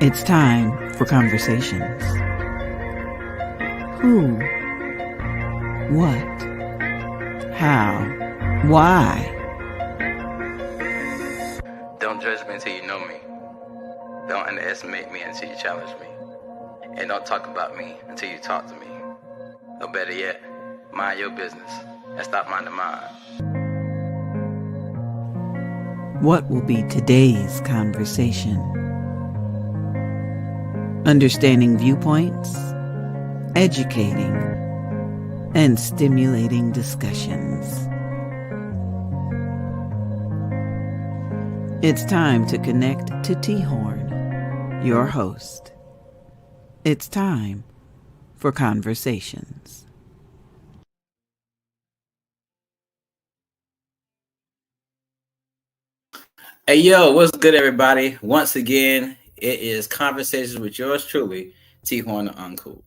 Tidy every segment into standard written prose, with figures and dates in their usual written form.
It's time for conversations. Who? What? How? Why? Don't judge me until you know me. Don't underestimate me until you challenge me. And don't talk about me until you talk to me. Or better yet, mind your business and stop minding mine. What will be today's conversation? Understanding viewpoints, educating, and stimulating discussions. It's time to connect to T-Horne, your host. It's time for conversations. Hey, yo, what's good, everybody? Once again, it is Conversations with yours truly, T-Horne da Uncool.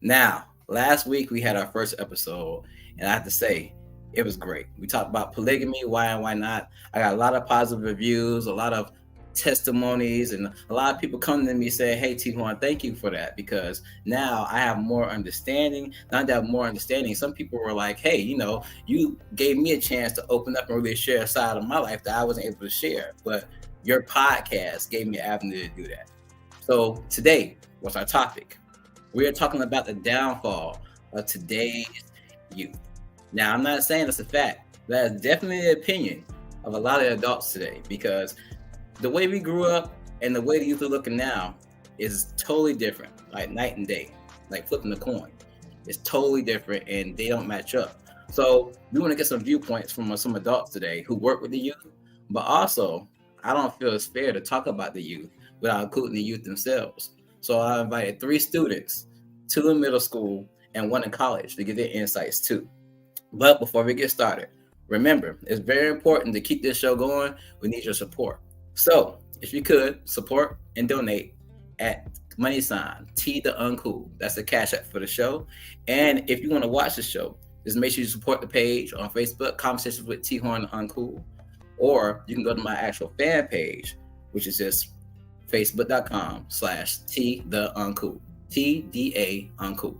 Now, last week we had our first episode, and I have to say, It was great. We talked about polygamy, why and why not. I got a lot of positive reviews, a lot of testimonies, and a lot of people coming to me saying, "Hey, T-Horne, thank you for that because now I have more understanding." Not that more understanding. Some people were like, "Hey, you gave me a chance to open up and really share a side of my life that I wasn't able to share, but your podcast gave me an avenue to do that." So today, what's our topic? We are talking about the downfall of today's youth. Now, I'm not saying it's a fact. That is definitely the opinion of a lot of adults today because the way we grew up and the way the youth are looking now is totally different, like night and day, like flipping the coin. It's totally different and they don't match up. So we want to get some viewpoints from some adults today who work with the youth, but also I don't feel it's fair to talk about the youth without including the youth themselves. So I invited 3 students, 2 in middle school and 1 in college to give their insights too. But before we get started, remember, it's very important to keep this show going. We need your support. So if you could support and donate at $T the Uncool. That's the cash app for the show. And if you want to watch the show, just make sure you support the page on Facebook, Conversations with T-Horne da Uncool. Or you can go to my actual fan page, which is just facebook.com/T the Uncool. TDA Uncool.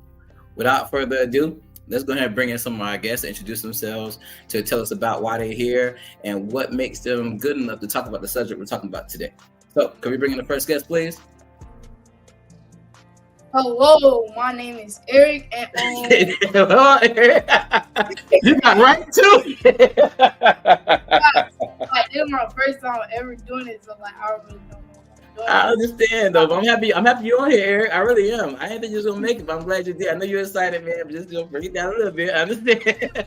Without further ado, let's go ahead and bring in some of our guests to introduce themselves, to tell us about why they're here and what makes them good enough to talk about the subject we're talking about today. So, can we bring in the first guest, please? Hello, my name is Eric, and you got right too. like this is my first time ever doing it, so like I really don't know what I'm doing. I understand though, but I'm happy you're on here, Eric. I really am. I didn't think you was gonna make it, but I'm glad you did. I know you're excited, man. But just bring it down a little bit. I understand.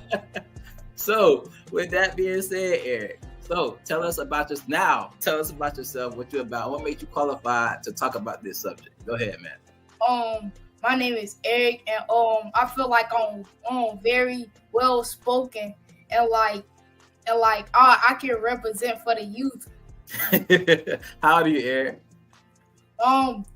So, with that being said, Eric, so tell us about yourself, what you're about, what made you qualified to talk about this subject. Go ahead, man. My name is Eric, and I feel like I'm very well spoken, and I can represent for the youth. How old are you, Eric?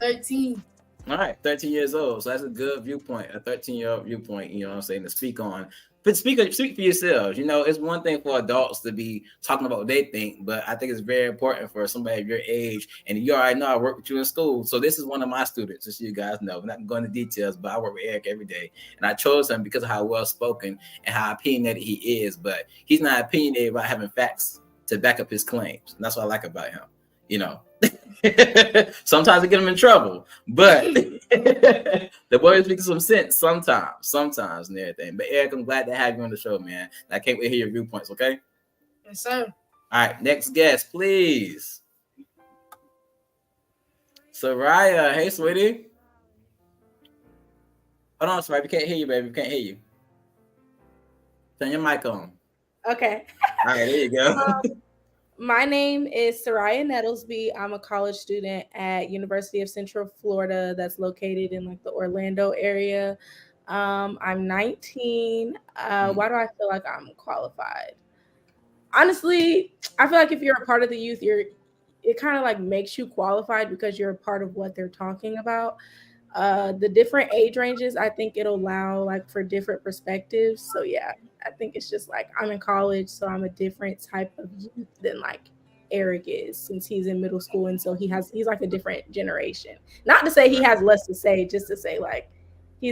13. All right, 13 years old. So that's a good viewpoint, a 13-year-old viewpoint, you know what I'm saying, to speak on. But speak for yourselves. It's one thing for adults to be talking about what they think, but I think it's very important for somebody of your age. And you already know I work with you in school. So this is one of my students, just so you guys know. I'm not going into details, but I work with Eric every day. And I chose him because of how well-spoken and how opinionated he is. But he's not opinionated about having facts to back up his claims. And that's what I like about him, Sometimes I get him in trouble, but the boy is speaking some sense sometimes and everything. But Eric, I'm glad to have you on the show, man. I can't wait to hear your viewpoints, okay? Yes, sir. All right, next guest, please. Soraya. Hey, sweetie. Hold on, Soraya. We can't hear you, baby. We can't hear you. Turn your mic on. Okay. All right, there you go. My name is Soraya Nettlesby. I'm a college student at University of Central Florida that's located in the Orlando area. I'm 19. Why do I feel like I'm qualified? Honestly, I feel like if you're a part of the youth, it kind of makes you qualified because you're a part of what they're talking about. The different age ranges, I think it'll allow for different perspectives. So yeah, I think it's just I'm in college, so I'm a different type of youth than Eric is, since he's in middle school, and so he's a different generation. Not to say he has less to say, just to say he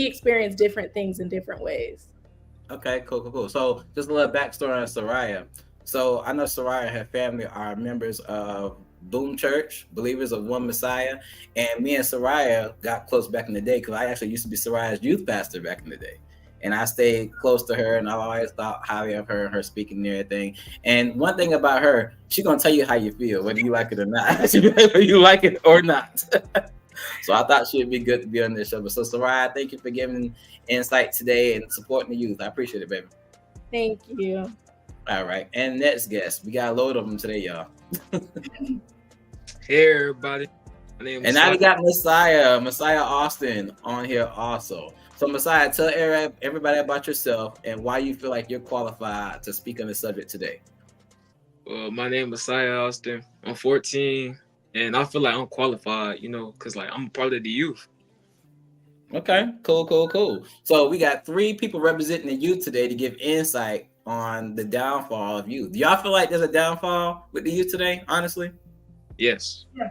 experienced different things in different ways. Okay, cool. So just a little backstory on Soraya. So I know Soraya and her family are members of Boom Church, Believers of One Messiah, and me and Soraya got close back in the day because I actually used to be Soraya's youth pastor back in the day. And I stayed close to her, and I always thought highly of her and her speaking and everything. And one thing about her, she's gonna tell you how you feel, whether you like it or not. Whether you like it or not. So I thought she'd be good to be on this show. But so Soraya, thank you for giving insight today and supporting the youth. I appreciate it, baby. Thank you. All right, and next guest, we got a load of them today, y'all. Hey everybody, my name is and now we got Messiah Austin on here also. So Messiah, tell everybody about yourself and why you feel like you're qualified to speak on the subject today. Well, my name is Messiah Austin. I'm 14, and I feel like I'm qualified, because I'm a part of the youth. Okay, cool. So we got 3 people representing the youth today to give insight on the downfall of youth. Do y'all feel like there's a downfall with the youth today, honestly? Yes. Yeah.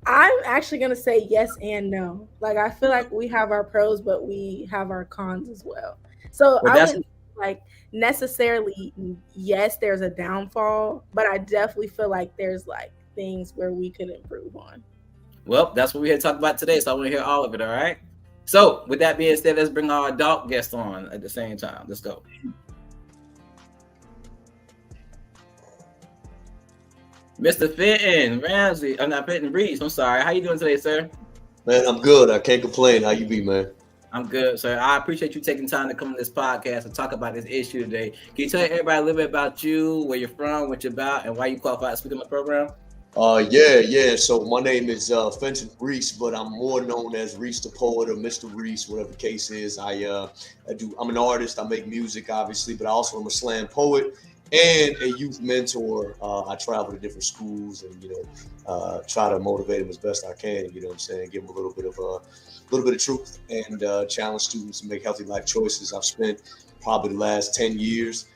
I'm actually gonna say yes and no. Like I feel like we have our pros, but we have our cons as well. So Well, I that's wouldn't like necessarily yes, there's a downfall, but I definitely feel like there's like things where we could improve on. well, that's what we're here to talk about today. So I want to hear all of it. All right. So with that being said, let's bring our adult guest on at the same time. Let's go. Mr. Fenton Ramsey. I'm not Fenton Reese. I'm sorry. How you doing today, sir? Man, I'm good. I can't complain. How you be, man? I'm good, sir. I appreciate you taking time to come on this podcast and talk about this issue today. Can you tell everybody a little bit about you, where you're from, what you're about, and why you qualified to speak on the program? Yeah. So my name is Fenton Reese, but I'm more known as Reese the Poet or Mr. Reese, whatever the case is. I'm an artist. I make music, obviously, but I also am a slam poet and a youth mentor. I travel to different schools and try to motivate them as best I can. You know what I'm saying? Give them a little bit of truth and challenge students to make healthy life choices. I've spent probably the last 10 years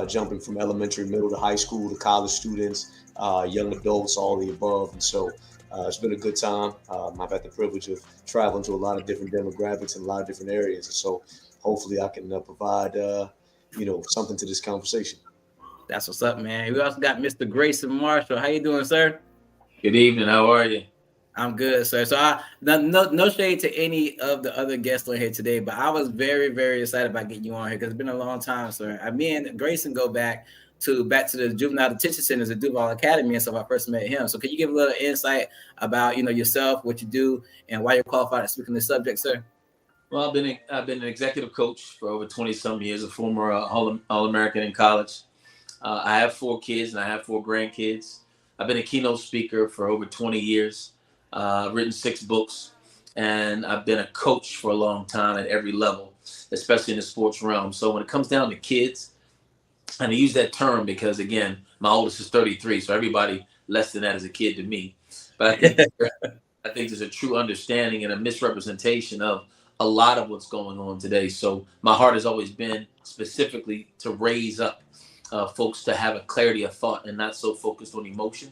jumping from elementary, middle to high school to college students, young adults, all the above. And so it's been a good time. I've had the privilege of traveling to a lot of different demographics in a lot of different areas. And so hopefully I can provide, something to this conversation. That's what's up, man. We also got Mr. Grayson Marshall. How you doing, sir? Good evening. How are you? I'm good, sir. So no shade to any of the other guests on here today, but I was very, very excited about getting you on here because it's been a long time, sir. Me and Grayson go back to the juvenile detention centers at Duval Academy, and so I first met him. So can you give a little insight about yourself, what you do, and why you're qualified to speak on this subject, sir? Well, I've been an executive coach for over 20-some years, a former All-American in college. I have 4 kids and I have 4 grandkids. I've been a keynote speaker for over 20 years, written 6 books, and I've been a coach for a long time at every level, especially in the sports realm. So when it comes down to kids, and I use that term because, again, my oldest is 33, so everybody less than that is a kid to me. But I think there's a true understanding and a misrepresentation of a lot of what's going on today. So my heart has always been specifically to raise up folks to have a clarity of thought and not so focused on emotion.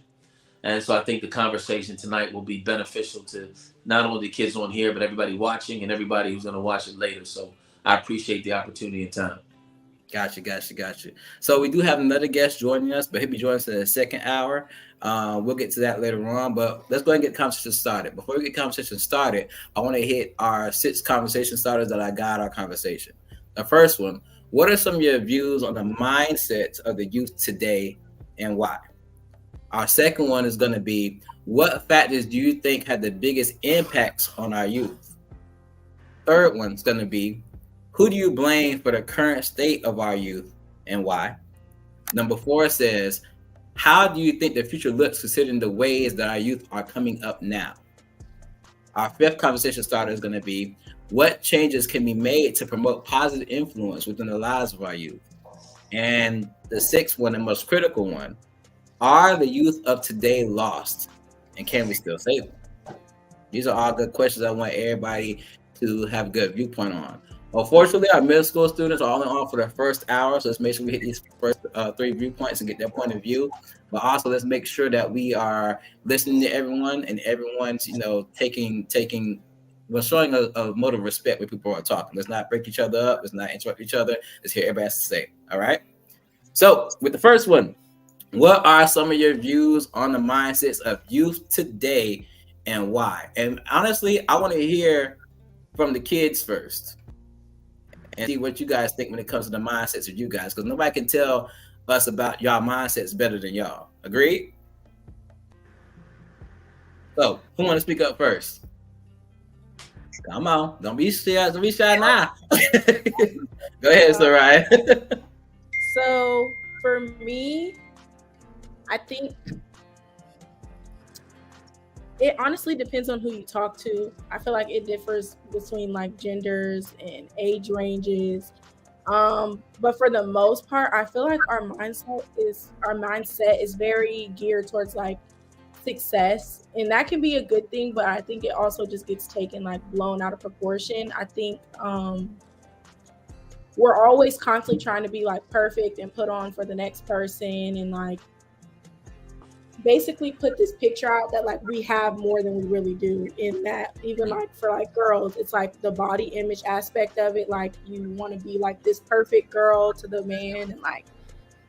And so I think the conversation tonight will be beneficial to not only the kids on here, but everybody watching and everybody who's going to watch it later. So I appreciate the opportunity and time. Gotcha. So we do have another guest joining us, but he'll be joining us in the second hour. We'll get to that later on, but let's go ahead and get the conversation started. Before we get conversation started, I want to hit our 6 conversation starters that I got our conversation. The first one, what are some of your views on the mindset of the youth today and why? Our second one is going to be, what factors do you think had the biggest impacts on our youth? Third one's going to be, who do you blame for the current state of our youth and why? Number 4 says, how do you think the future looks considering the ways that our youth are coming up now? Our 5th conversation starter is going to be, what changes can be made to promote positive influence within the lives of our youth? And the 6th one, the most critical one, are the youth of today lost? And can we still save them? These are all good questions I want everybody to have a good viewpoint on. Unfortunately, our middle school students are only on for the first hour, so let's make sure we hit these first 3 viewpoints and get their point of view. But also, let's make sure that we are listening to everyone and everyone's, showing a mode of respect when people are talking. Let's not break each other up. Let's not interrupt each other. Let's hear everybody has to say. All right. So with the first one, what are some of your views on the mindsets of youth today and why? And honestly, I want to hear from the kids first and see what you guys think when it comes to the mindsets of you guys, because nobody can tell us about y'all mindsets better than y'all. Agreed? So, who want to speak up first? Come on, don't be shy. Don't be shy now. Go ahead, Sir Ryan. So for me, I think it honestly depends on who you talk to. I feel like it differs between like genders and age ranges. But for the most part, I feel like our mindset is very geared towards like success, and that can be a good thing, but I think it also just gets taken like blown out of proportion. I think we're always constantly trying to be like perfect and put on for the next person, and like basically put this picture out that like we have more than we really do. In that, even like for like girls, it's like the body image aspect of it, like you want to be like this perfect girl to the man and like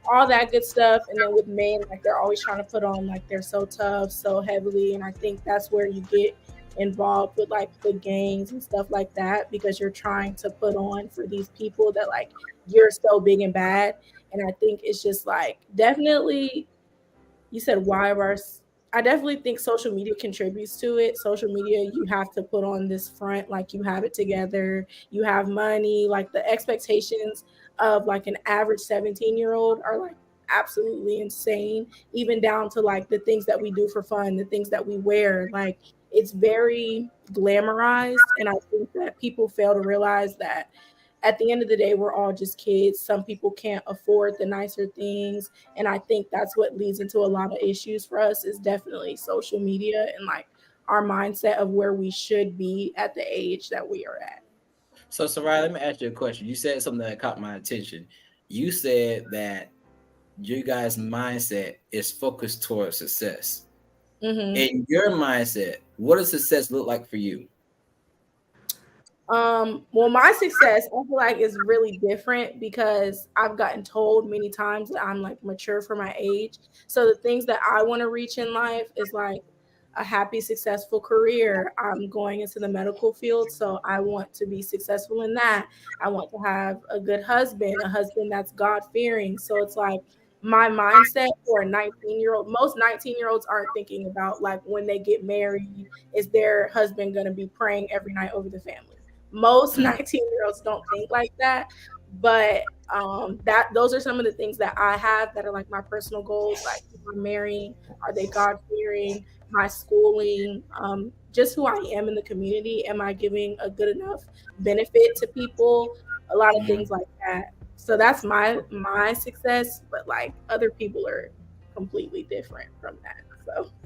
all that good stuff. And then with men, like they're always trying to put on like they're so tough so heavily, and I think that's where you get involved with like the gangs and stuff like that, because you're trying to put on for these people that like you're so big and bad. And I think it's just like definitely, you said why are, I definitely think social media contributes to it. Social media, you have to put on this front like you have it together, you have money, like the expectations of like an average 17-year-old are like absolutely insane, even down to like the things that we do for fun, the things that we wear, like it's very glamorized. And I think that people fail to realize that at the end of the day, we're all just kids. Some people can't afford the nicer things. And I think that's what leads into a lot of issues for us, is definitely social media and like our mindset of where we should be at the age that we are at. So, Sarai, let me ask you a question. You said something that caught my attention. You said that you guys' mindset is focused towards success. Mm-hmm. In your mindset, what does success look like for you? Well, my success, I feel like, is really different because I've gotten told many times that I'm like mature for my age. So the things that I want to reach in life is like a happy, successful career. I'm going into the medical field, so I want to be successful in that. I want to have a good husband, a husband that's God fearing. So it's like my mindset for a 19-year-old, most 19-year-olds aren't thinking about like when they get married, is their husband going to be praying every night over the family? Most 19-year-olds don't think like that. But that those are some of the things that I have that are like my personal goals. Like, if I'm marrying, are they God fearing? My schooling, just who I am in the community, am I giving a good enough benefit to people? A lot of things like that. So that's my success, but like other people are completely different from that.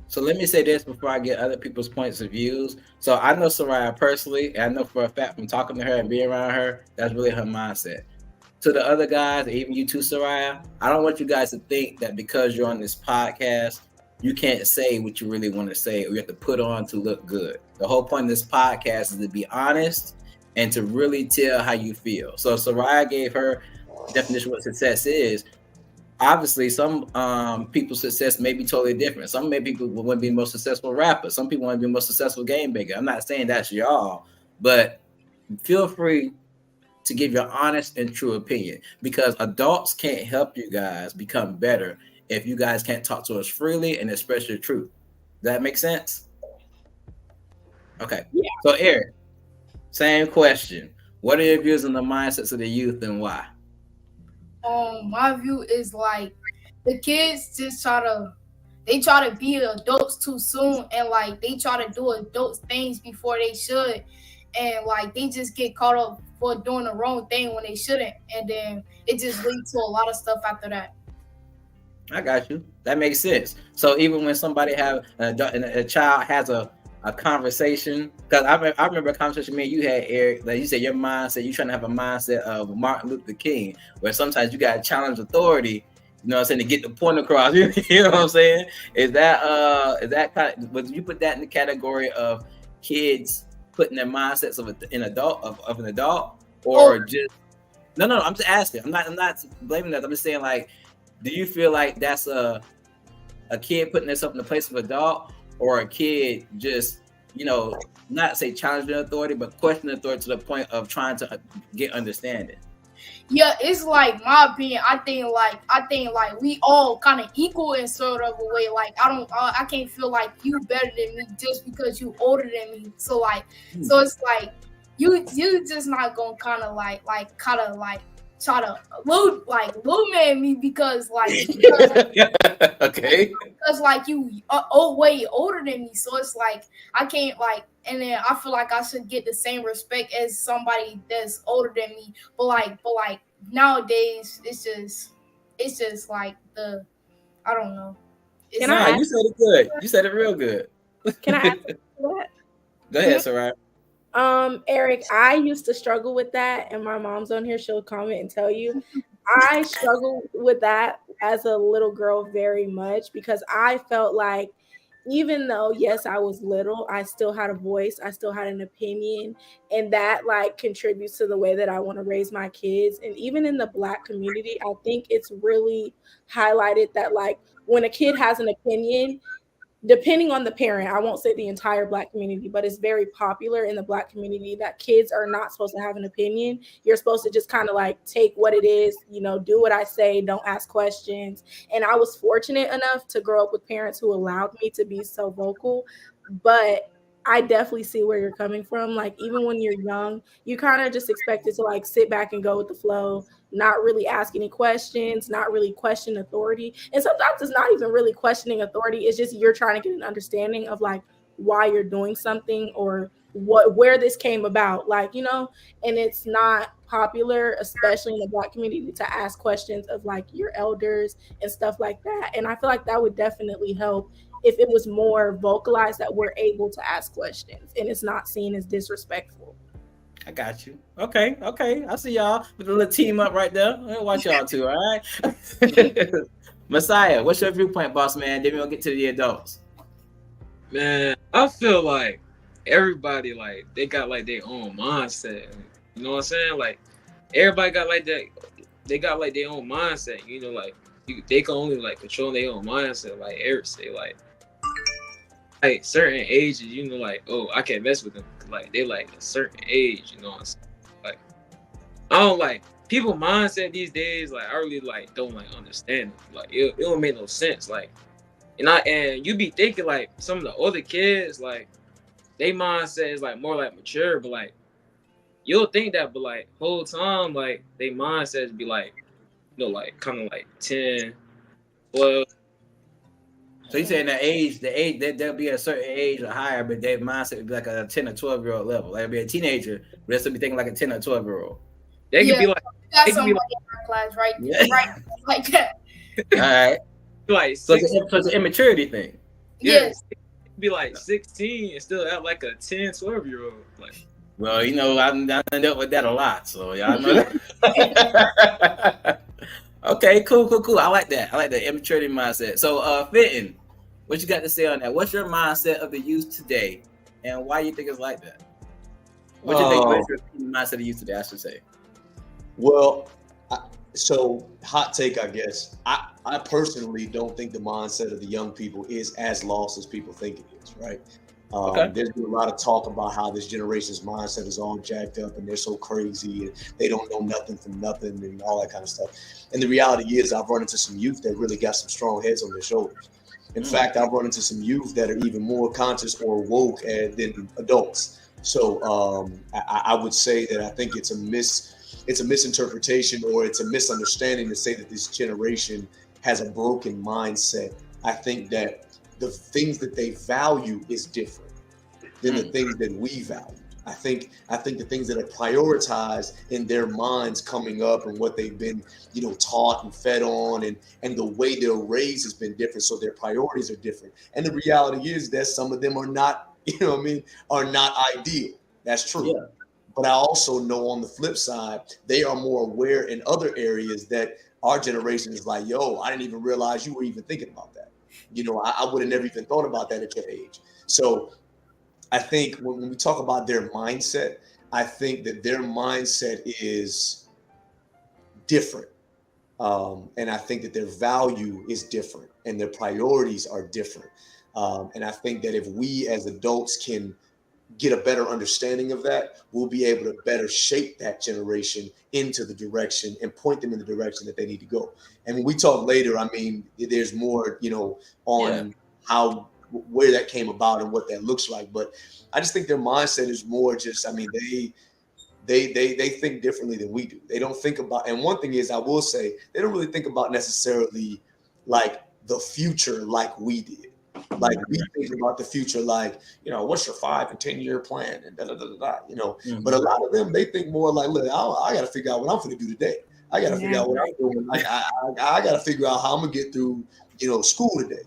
So let me say this before I get other people's points of views. So I know Soraya personally, and I know for a fact from talking to her and being around her, that's really her mindset. To the other guys, even you too, Soraya, I don't want you guys to think that because you're on this podcast, you can't say what you really want to say, or you have to put on to look good. The whole point of this podcast is to be honest and to really tell how you feel. So Soraya gave her definition of what success is. Obviously, some people's success may be totally different. Some people want to be the most successful rapper. Some people want to be the most successful game maker. I'm not saying that's y'all, but feel free to give your honest and true opinion, because adults can't help you guys become better if you guys can't talk to us freely and express your truth. Does that make sense? Okay. Yeah. So Eric, same question. What are your views on the mindsets of the youth and why? My view is like the kids just try to be adults too soon, and like they try to do adult things before they should, and like they just get caught up for doing the wrong thing when they shouldn't, and then it just leads to a lot of stuff after that. I got you. That makes sense. So even when somebody have a child has a conversation, because I remember a conversation me and you had, Eric, that you said your mindset, you trying to have a mindset of Martin Luther King, where sometimes you got to challenge authority, you know what I'm saying, to get the point across. You know what I'm saying? Is that kind of, would you put that in the category of kids putting their mindsets of an adult, or just no, I'm just asking. I'm not blaming that. I'm just saying, like, do you feel like that's a kid putting themselves in the place of adult, or a kid just, you know, not say challenging authority, but questioning authority to the point of trying to get understanding? Yeah, it's like my opinion. I think like we all kind of equal in sort of a way. Like I can't feel like you better than me just because you older than me. So it's like you just not gonna kind of like try to little man me because okay, because like you are way older than me. So it's like I can't like, and then I feel like I should get the same respect as somebody that's older than me. But like nowadays it's just like I don't know. It's Can I Nah, not. you said it good. You said it real good. Can I ask that? Go ahead, Sarai. Eric, I used to struggle with that, and my mom's on here, she'll comment and tell you. I struggled with that as a little girl very much because I felt like even though yes I was little, I still had a voice, I still had an opinion, and that like contributes to the way that I want to raise my kids. And even in the Black community, I think it's really highlighted that like when a kid has an opinion, depending on the parent, I won't say the entire Black community, but it's very popular in the Black community that kids are not supposed to have an opinion. You're supposed to just kind of like take what it is, you know, do what I say, don't ask questions. And I was fortunate enough to grow up with parents who allowed me to be so vocal, but I definitely see where you're coming from. Like even when you're young, you kind of just expected to like sit back and go with the flow, not really ask any questions, not really question authority. And sometimes it's not even really questioning authority. It's just you're trying to get an understanding of like why you're doing something or where this came about. Like, you know, and it's not popular, especially in the Black community, to ask questions of like your elders and stuff like that. And I feel like that would definitely help if it was more vocalized that we're able to ask questions and it's not seen as disrespectful. I got you. Okay. I see y'all with a little team up right there. I'll watch y'all too, all right? Messiah, what's your viewpoint, boss man? Then we'll get to the adults. Man, I feel like everybody like they got like their own mindset. You know what I'm saying? Like everybody got like that. They got like their own mindset. You know, like they can only like control their own mindset. Like Eric say, like certain ages, you know, like I can't mess with them. Like they like a certain age, you know what I'm saying? Like I don't like people mindset these days. Like I really like don't like understand it. Like it don't make no sense. Like and you be thinking like some of the other kids like they mindset is like more like mature, but like you'll think that, but like whole time like they mindsets be like like kind of like 10, 12. So you saying the age there'll be a certain age or higher, but their mindset would be like a 10 or 12-year-old level. Like it'll be a teenager, but they'll still be thinking like a 10 or 12-year-old. They could be like That's somebody in our class right like that. All right. Like so it's an immaturity thing. Yes. Be like 16 and still act like a 10, 12-year-old. Like, well, you know, I've ended up with that a lot, so y'all know that. Okay, cool. I like that. I like the immaturity mindset. So, Fenton, what you got to say on that? What's your mindset of the youth today, and why you think it's like that? What's your mindset of the youth today, I should say? Well, so hot take, I guess. I personally don't think the mindset of the young people is as lost as people think it is, right? There's been a lot of talk about how this generation's mindset is all jacked up and they're so crazy and they don't know nothing from nothing and all that kind of stuff. And the reality is I've run into some youth that really got some strong heads on their shoulders. In fact, I've run into some youth that are even more conscious or woke than adults. So I would say that I think it's a misinterpretation or it's a misunderstanding to say that this generation has a broken mindset. I think that the things that they value is different than the things that we value. I think the things that are prioritized in their minds coming up and what they've been, taught and fed on and the way they're raised has been different. So their priorities are different. And the reality is that some of them are not, are not ideal. That's true. Yeah. But I also know on the flip side, they are more aware in other areas that our generation is like, yo, I didn't even realize you were even thinking about that. I would have never even thought about that at your age. So I think when we talk about their mindset, I think that their mindset is different. And I think that their value is different and their priorities are different. And I think that if we as adults can get a better understanding of that, we'll be able to better shape that generation into the direction and point them in the direction that they need to go. And when we talk later, I mean, there's more, on where that came about and what that looks like. But I just think their mindset is more just, I mean, they think differently than we do. They don't think about, and one thing is, I will say, they don't really think about necessarily like the future like we did. Like we think about the future, like, what's your 5 and 10 year plan and But a lot of them, they think more like, look, I got to figure out what I'm going to do today. I got to figure out what I'm doing. Like I got to figure out how I'm gonna get through, school today.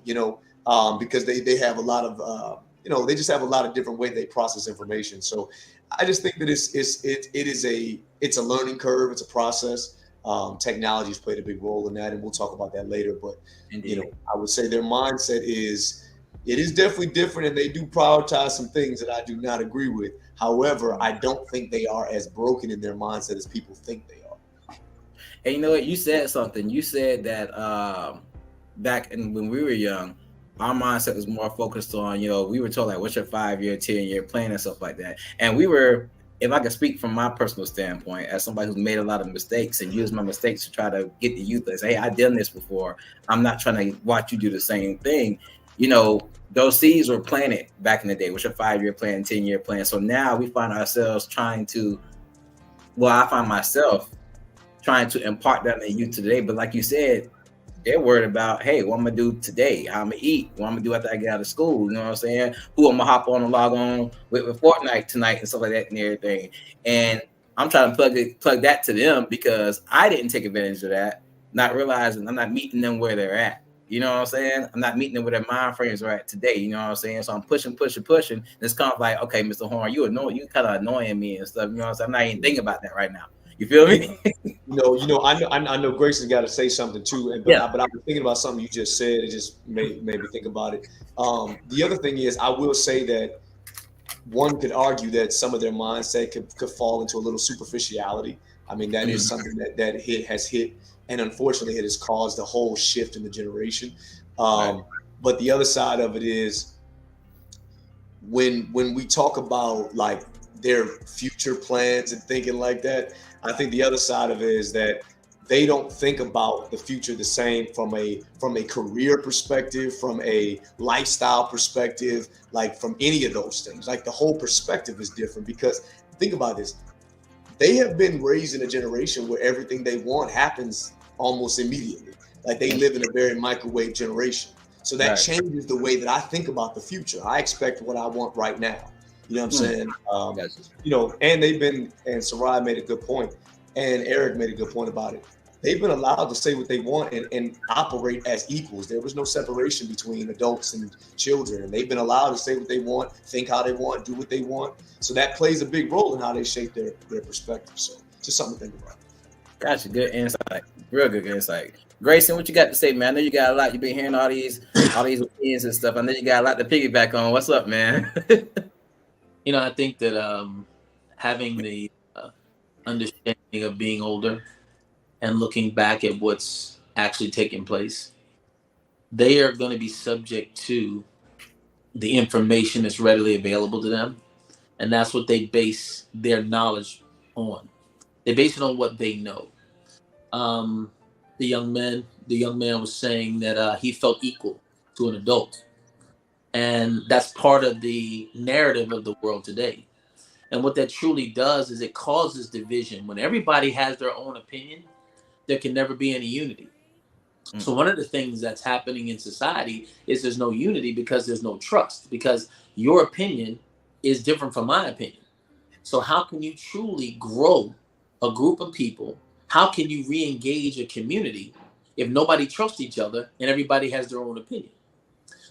Because they have a lot of, they just have a lot of different ways they process information. So I just think that it's a learning curve. It's a process. Technology has played a big role in that, and we'll talk about that later. But I would say their mindset is definitely different, and they do prioritize some things that I do not agree with. However, I don't think they are as broken in their mindset as people think they are. And you know what? You said something. You said that back when we were young, our mindset was more focused on, we were told like, what's your 5-year, 10-year plan and stuff like that. And we were, if I can speak from my personal standpoint, as somebody who's made a lot of mistakes and used my mistakes to try to get the youth and say, hey, I've done this before. I'm not trying to watch you do the same thing. Those seeds were planted back in the day. What's your 5-year plan, 10-year plan? So now we find ourselves I find myself trying to impart that in the youth today. But like you said, they're worried about, hey, what I'm gonna do today, how I'm gonna eat, what I'm gonna do after I get out of school, you know what I'm saying? Who I'm gonna hop on and log on with Fortnite tonight and stuff like that and everything. And I'm trying to plug that to them because I didn't take advantage of that, not realizing I'm not meeting them where they're at. You know what I'm saying? I'm not meeting them where their mind frames are at today. You know what I'm saying? So I'm pushing. It's kind of like, okay, Mr. Horn, you kind of annoying me and stuff. You know what I'm saying? I'm not even thinking about that right now. You feel me? I know Grayson got to say something too, but I've been thinking about something you just said. It just made me think about it. The other thing is, I will say that one could argue that some of their mindset could fall into a little superficiality. I mean, that is something that has hit, and unfortunately, it has caused a whole shift in the generation. But the other side of it is when we talk about like their future plans and thinking like that, I think the other side of it is that they don't think about the future the same from a career perspective, from a lifestyle perspective, like from any of those things. Like the whole perspective is different because think about this. They have been raised in a generation where everything they want happens almost immediately. Like they live in a very microwave generation. So that changes the way that I think about the future. I expect what I want right now. You know what I'm saying? And Sarai made a good point, and Eric made a good point about it. They've been allowed to say what they want and operate as equals. There was no separation between adults and children, and they've been allowed to say what they want, think how they want, do what they want. So that plays a big role in how they shape their perspective. So just something to think about. Gotcha. Good insight. Real good insight. Grayson, what you got to say, man? I know you got a lot. You've been hearing all these opinions and stuff. I know you got a lot to piggyback on. What's up, man? I think that having the understanding of being older and looking back at what's actually taking place, they are going to be subject to the information that's readily available to them. And that's what they base their knowledge on. They base it on what they know. The young man was saying that he felt equal to an adult. And that's part of the narrative of the world today. And what that truly does is it causes division. When everybody has their own opinion, there can never be any unity. So one of the things that's happening in society is there's no unity because there's no trust, because your opinion is different from my opinion. So how can you truly grow a group of people? How can you re-engage a community if nobody trusts each other and everybody has their own opinion?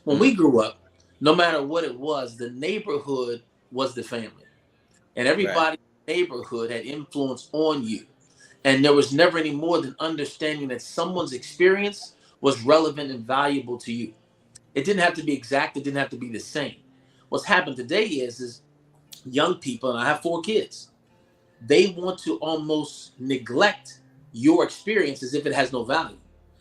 When we grew up, no matter what it was, the neighborhood was the family. And everybody in the neighborhood had influence on you. And there was never any more than understanding that someone's experience was relevant and valuable to you. It didn't have to be exact. It didn't have to be the same. What's happened today is young people, and I have 4 kids, they want to almost neglect your experience as if it has no value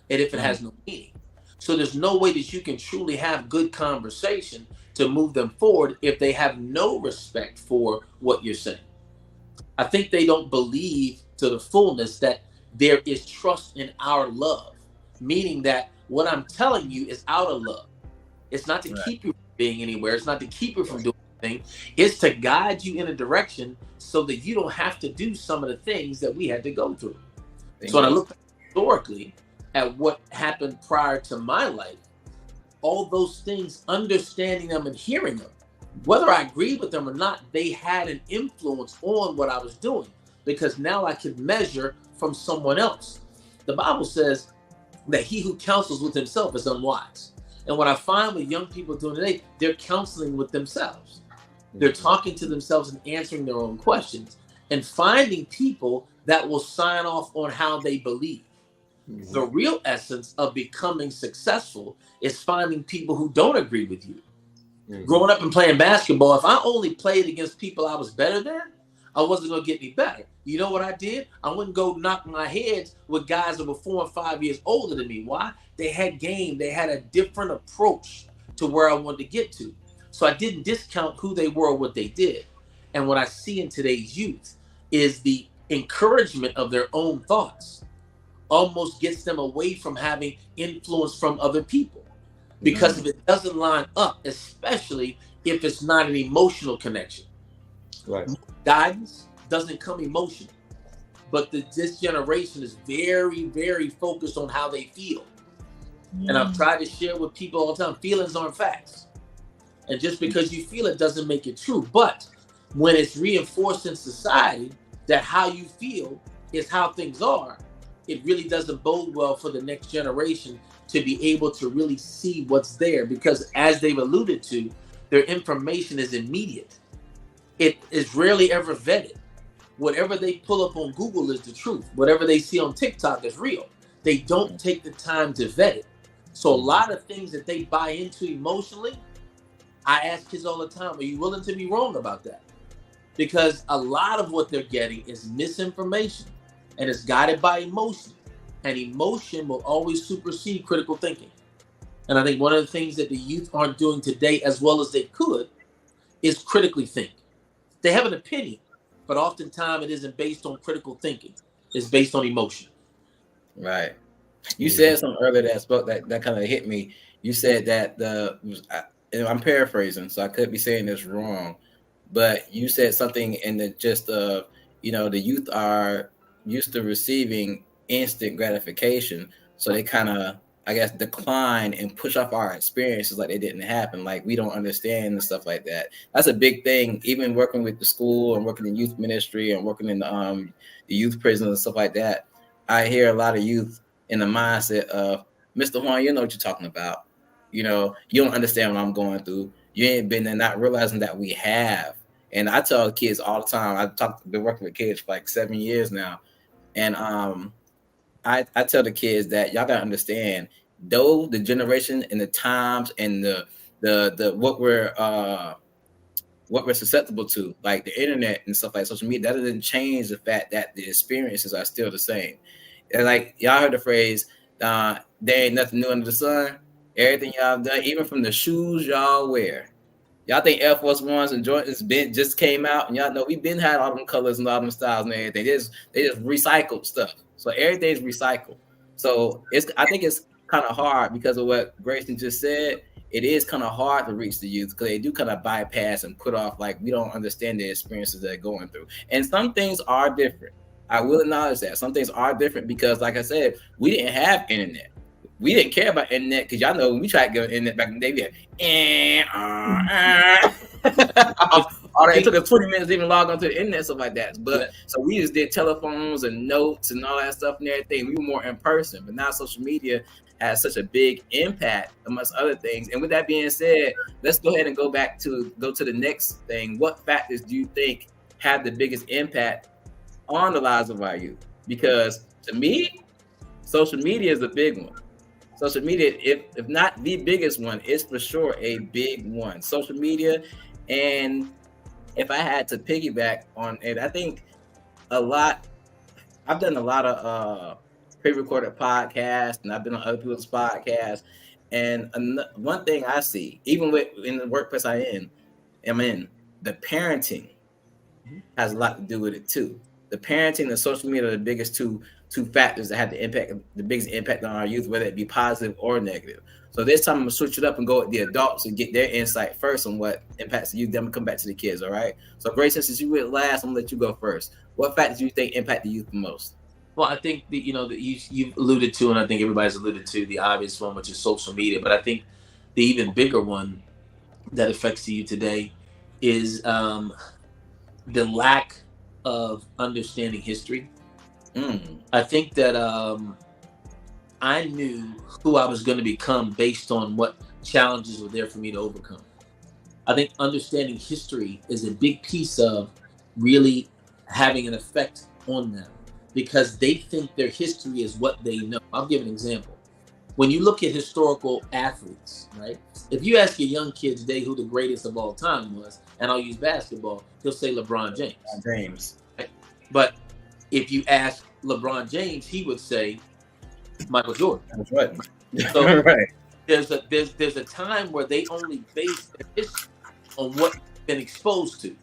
and if it has no meaning. So there's no way that you can truly have good conversation to move them forward if they have no respect for what you're saying. I think they don't believe to the fullness that there is trust in our love, meaning that what I'm telling you is out of love. It's not to keep you from being anywhere. It's not to keep you from doing anything. It's to guide you in a direction so that you don't have to do some of the things that we had to go through. So when I look historically at what happened prior to my life, all those things, understanding them and hearing them, whether I agreed with them or not, they had an influence on what I was doing, because now I could measure from someone else. The Bible says that he who counsels with himself is unwise. And what I find with young people doing today, they're counseling with themselves. They're talking to themselves and answering their own questions and finding people that will sign off on how they believe. The real essence of becoming successful is finding people who don't agree with you. Growing up and playing basketball, if I only played against people I was better than, I wasn't going to get any better. You know what I did? I wouldn't go knock my heads with guys that were 4 and 5 years older than me. Why? They had game. They had a different approach to where I wanted to get to. So I didn't discount who they were or what they did. And what I see in today's youth is the encouragement of their own thoughts almost gets them away from having influence from other people. Because if it doesn't line up, especially if it's not an emotional connection. Right. Guidance doesn't come emotional. But this generation is very, very focused on how they feel. And I've tried to share with people all the time, feelings aren't facts. And just because you feel it doesn't make it true. But when it's reinforced in society that how you feel is how things are, it really doesn't bode well for the next generation to be able to really see what's there. Because as they've alluded to, their information is immediate. It is rarely ever vetted. Whatever they pull up on Google is the truth. Whatever they see on TikTok is real. They don't take the time to vet it. So a lot of things that they buy into emotionally, I ask kids all the time, are you willing to be wrong about that? Because a lot of what they're getting is misinformation and it's guided by emotion. And emotion will always supersede critical thinking. And I think one of the things that the youth aren't doing today as well as they could is critically think. They have an opinion, but oftentimes it isn't based on critical thinking. It's based on emotion. Right. You said something earlier that kind of hit me. You said that I'm paraphrasing, so I could be saying this wrong, but you said something in the gist of, the youth are used to receiving instant gratification, so they kind of, I guess, decline and push off our experiences like they didn't happen, like we don't understand and stuff like that. That's a big thing. Even working with the school and working in youth ministry and working in the youth prisons and stuff like that, I hear a lot of youth in the mindset of, Mr. Horne, you know what you're talking about. You don't understand what I'm going through. You ain't been there, not realizing that we have. And I tell kids all the time, been working with kids for like 7 years now. And I tell the kids that y'all gotta understand, though the generation and the times and the what we're susceptible to, like the internet and stuff like social media, that doesn't change the fact that the experiences are still the same. And like y'all heard the phrase, there ain't nothing new under the sun. Everything y'all done, even from the shoes y'all wear. Y'all think Air Force Ones and Jordans just came out, and y'all know we've been had all them colors and all them styles and everything. They just recycled stuff. So everything's recycled. So I think it's kind of hard because of what Grayson just said. It is kind of hard to reach the youth because they do kind of bypass and put off like we don't understand the experiences they're going through. And some things are different. I will acknowledge that. Some things are different because, like I said, we didn't have internet. We didn't care about internet because y'all know when we tried to get internet back in the day, we had it took us 20 minutes to even log onto the internet, stuff like that. But so we just did telephones and notes and all that stuff and everything. We were more in person. But now social media has such a big impact amongst other things. And with that being said, let's go ahead and go to the next thing. What factors do you think have the biggest impact on the lives of our youth? Because to me, social media is a big one. Social media, if not the biggest one, is for sure a big one. Social media, and if I had to piggyback on it, I think I've done a lot of pre-recorded podcasts, and I've been on other people's podcasts. And one thing I see, even in the workplace I'm in, the parenting has a lot to do with it too. The parenting and social media are the biggest two factors that have the biggest impact on our youth, whether it be positive or negative. So this time I'm gonna switch it up and go with the adults and get their insight first on what impacts the youth. Then I'm gonna come back to the kids. All right. So Grayson, since you went last, I'm gonna let you go first. What factors do you think impact the youth the most? Well, I think that you've alluded to, and I think everybody's alluded to the obvious one, which is social media. But I think the even bigger one that affects the youth today is the lack of understanding history. I think that I knew who I was going to become based on what challenges were there for me to overcome. I think understanding history is a big piece of really having an effect on them because they think their history is what they know. I'll give an example. When you look at historical athletes, right? If you ask a young kid today who the greatest of all time was, and I'll use basketball, he'll say LeBron James. Right? But if you ask LeBron James, he would say Michael Jordan. That's right. So right. There's a time where they only base their history on what they've been exposed to.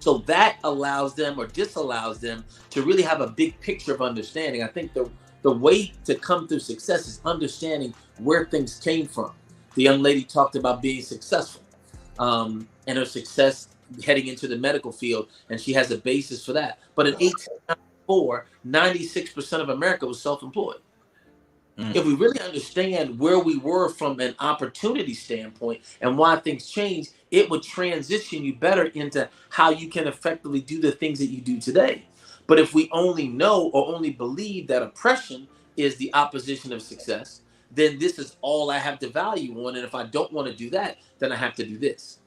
So that allows them or disallows them to really have a big picture of understanding. I think the way to come through success is understanding where things came from. The young lady talked about being successful and her success heading into the medical field, and she has a basis for that. But in 1894, 96% of America was self-employed. If we really understand where we were from an opportunity standpoint and why things change, it would transition you better into how you can effectively do the things that you do today. But if we only know or only believe that oppression is the opposition of success, then this is all I have to value on. And if I don't want to do that, then I have to do this.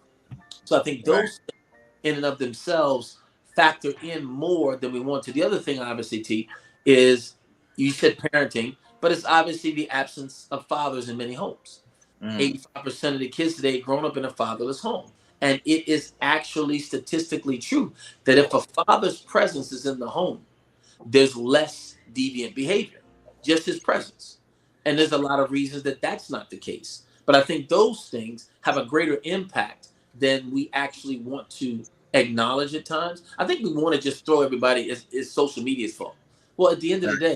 So I think those things in and of themselves factor in more than we want to. The other thing, obviously, T, is you said parenting, but it's obviously the absence of fathers in many homes. 85% of the kids today grown up in a fatherless home. And it is actually statistically true that if a father's presence is in the home, there's less deviant behavior, just his presence. And there's a lot of reasons that that's not the case. But I think those things have a greater impact than we actually want to acknowledge at times. I think we want to just throw everybody it's social media's fault. Well, at the end of the day,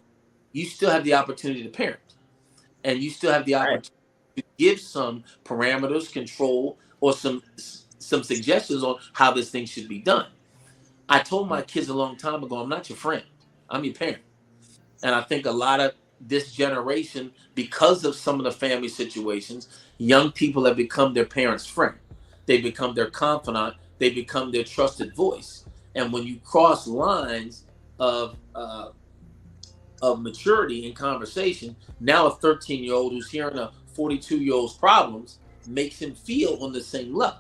you still have the opportunity to parent. And you still have the opportunity to give some parameters, control, or some suggestions on how this thing should be done. I told my kids a long time ago, I'm not your friend. I'm your parent. And I think a lot of this generation, because of some of the family situations, young people have become their parents' friend. They become their confidant. They become their trusted voice. And when you cross lines of maturity in conversation, now a 13-year-old who's hearing a 42-year-old's problems makes him feel on the same level.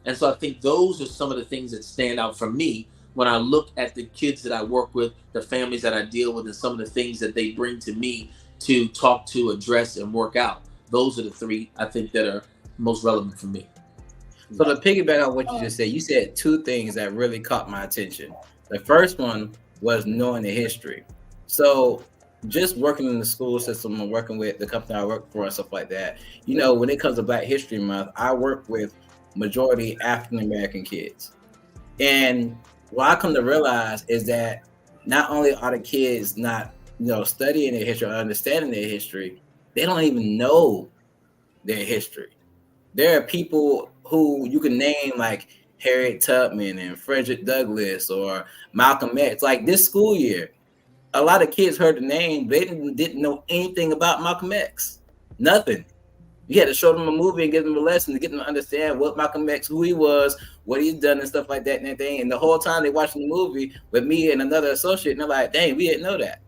And so I think those are some of the things that stand out for me when I look at the kids that I work with, the families that I deal with, and some of the things that they bring to me to talk to, address, and work out. Those are the three I think that are most relevant for me. So to piggyback on what you just said two things that really caught my attention. The first one was knowing the history. So just working in the school system and working with the company I work for and stuff like that, when it comes to Black History Month, I work with majority African-American kids. And what I come to realize is that not only are the kids not, studying their history or understanding their history, they don't even know their history. There are people who you can name like Harriet Tubman and Frederick Douglass or Malcolm X. Like this school year, a lot of kids heard the name, they didn't know anything about Malcolm X. Nothing. You had to show them a movie and give them a lesson to get them to understand what Malcolm X, who he was, what he's done and stuff like that and everything. And the whole time they watching the movie with me and another associate, and they're like, dang, we didn't know that.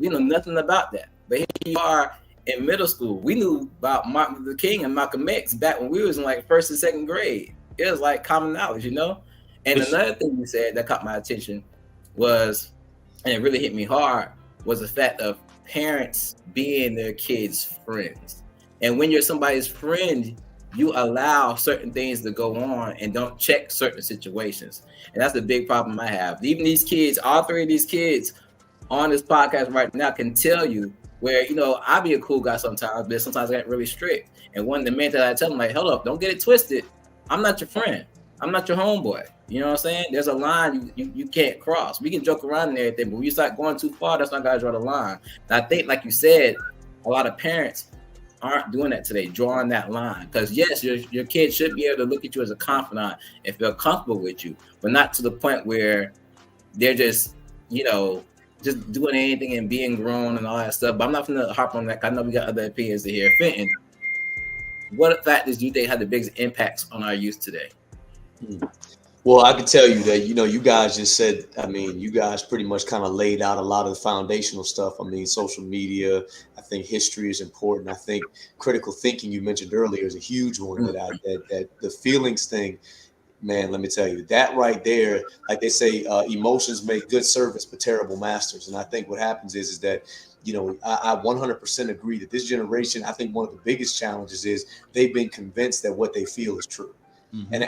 We know nothing about that. But here you are in middle school. We knew about Martin Luther King and Malcolm X back when we was in like first and second grade. It was like common knowledge, And another thing you said that caught my attention was, and it really hit me hard, was the fact of parents being their kids' friends. And when you're somebody's friend, you allow certain things to go on and don't check certain situations. And that's the big problem I have. Even these kids, all three of these kids on this podcast right now can tell you where, I be a cool guy sometimes, but sometimes I get really strict. And one of the main things I tell them, like, hold up, don't get it twisted. I'm not your friend. I'm not your homeboy. You know what I'm saying? There's a line you can't cross. We can joke around and everything, but when you start going too far, that's not going to draw the line. And I think, like you said, a lot of parents aren't doing that today, drawing that line. Because yes, your kid should be able to look at you as a confidant and feel comfortable with you, but not to the point where they're just, just doing anything and being grown and all that stuff. But I'm not going to harp on that. I know we got other opinions to hear. Fenton, what factors do you think have the biggest impacts on our youth today? Well, I can tell you that, you guys just said, I mean, you guys pretty much kind of laid out a lot of the foundational stuff. I mean, social media, I think history is important. I think critical thinking you mentioned earlier is a huge one that the feelings thing, man, let me tell you that right there, like they say, emotions make good servants, but terrible masters. And I think what happens is that, I 100% agree that this generation, I think one of the biggest challenges is they've been convinced that what they feel is true. And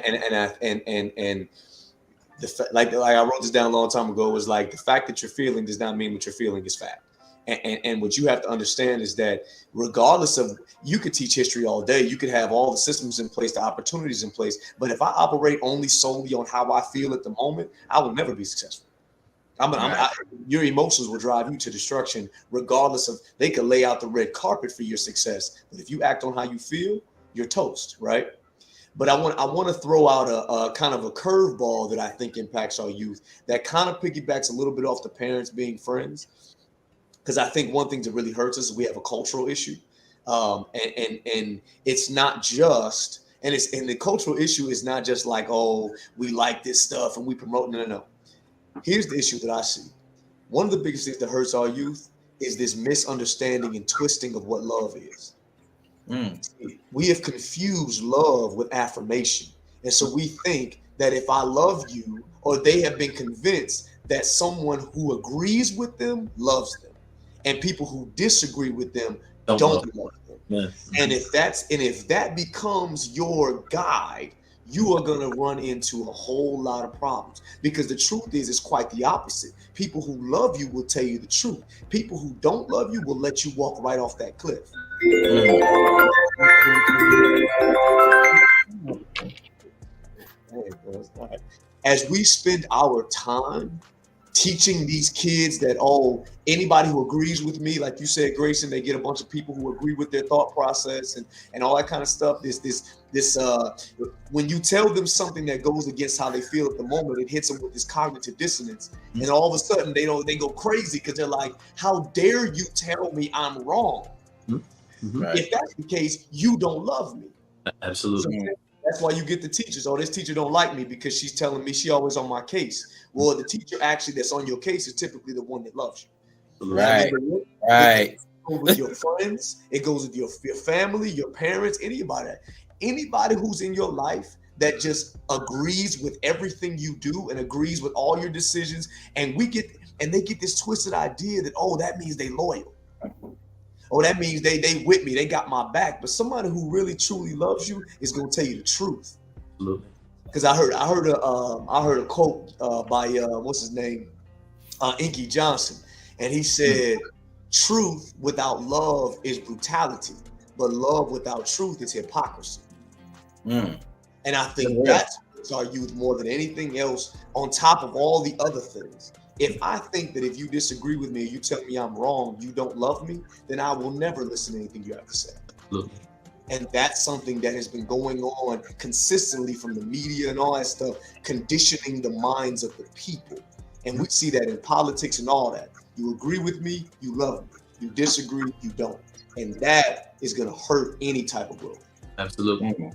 like I wrote this down a long time ago, was like the fact that you're feeling does not mean what you're feeling is fact. And what you have to understand is that regardless of, you could teach history all day, you could have all the systems in place, the opportunities in place, but if I operate only solely on how I feel at the moment, I will never be successful. Your emotions will drive you to destruction, regardless of, they could lay out the red carpet for your success, but if you act on how you feel, you're toast, right? But I want to throw out a kind of a curveball that I think impacts our youth that kind of piggybacks a little bit off the parents being friends, because I think one thing that really hurts us is we have a cultural issue, and it's not just, and the cultural issue is not just like, oh, we like this stuff and we promote. No. Here's the issue that I see. One of the biggest things that hurts our youth is this misunderstanding and twisting of what love is. We have confused love with affirmation. And so we think that if I love you, or they have been convinced that someone who agrees with them loves them, and people who disagree with them don't love them. Yeah. And if that becomes your guide, you are going to run into a whole lot of problems, because the truth is, it's quite the opposite. People who love you will tell you the truth. People who don't love you will let you walk right off that cliff. As we spend our time teaching these kids that, oh, anybody who agrees with me, like you said, Grayson, they get a bunch of people who agree with their thought process and all that kind of stuff. When you tell them something that goes against how they feel at the moment, it hits them with this cognitive dissonance, and all of a sudden they go crazy, because they're like, how dare you tell me I'm wrong? Right. If that's the case, you don't love me. Absolutely. So that's why you get the teachers. Oh, this teacher don't like me because she's telling me she always on my case. Well, the teacher actually that's on your case is typically the one that loves you. Right. It goes with your friends. It goes with your family, your parents, anybody who's in your life that just agrees with everything you do and agrees with all your decisions. And they get this twisted idea that, oh, that means they loyal. Oh, that means they with me, they got my back. But somebody who really truly loves you is gonna tell you the truth. Absolutely. Because I heard a quote by what's his name, Inky Johnson, and he said, "Truth without love is brutality, but love without truth is hypocrisy." And I think that's our youth more than anything else, on top of all the other things. If I think that if you disagree with me, you tell me I'm wrong, you don't love me, then I will never listen to anything you have to say. Look. And that's something that has been going on consistently from the media and all that stuff, conditioning the minds of the people. And we see that in politics and all that. You agree with me, you love me. You disagree, you don't. And that is going to hurt any type of growth. Absolutely.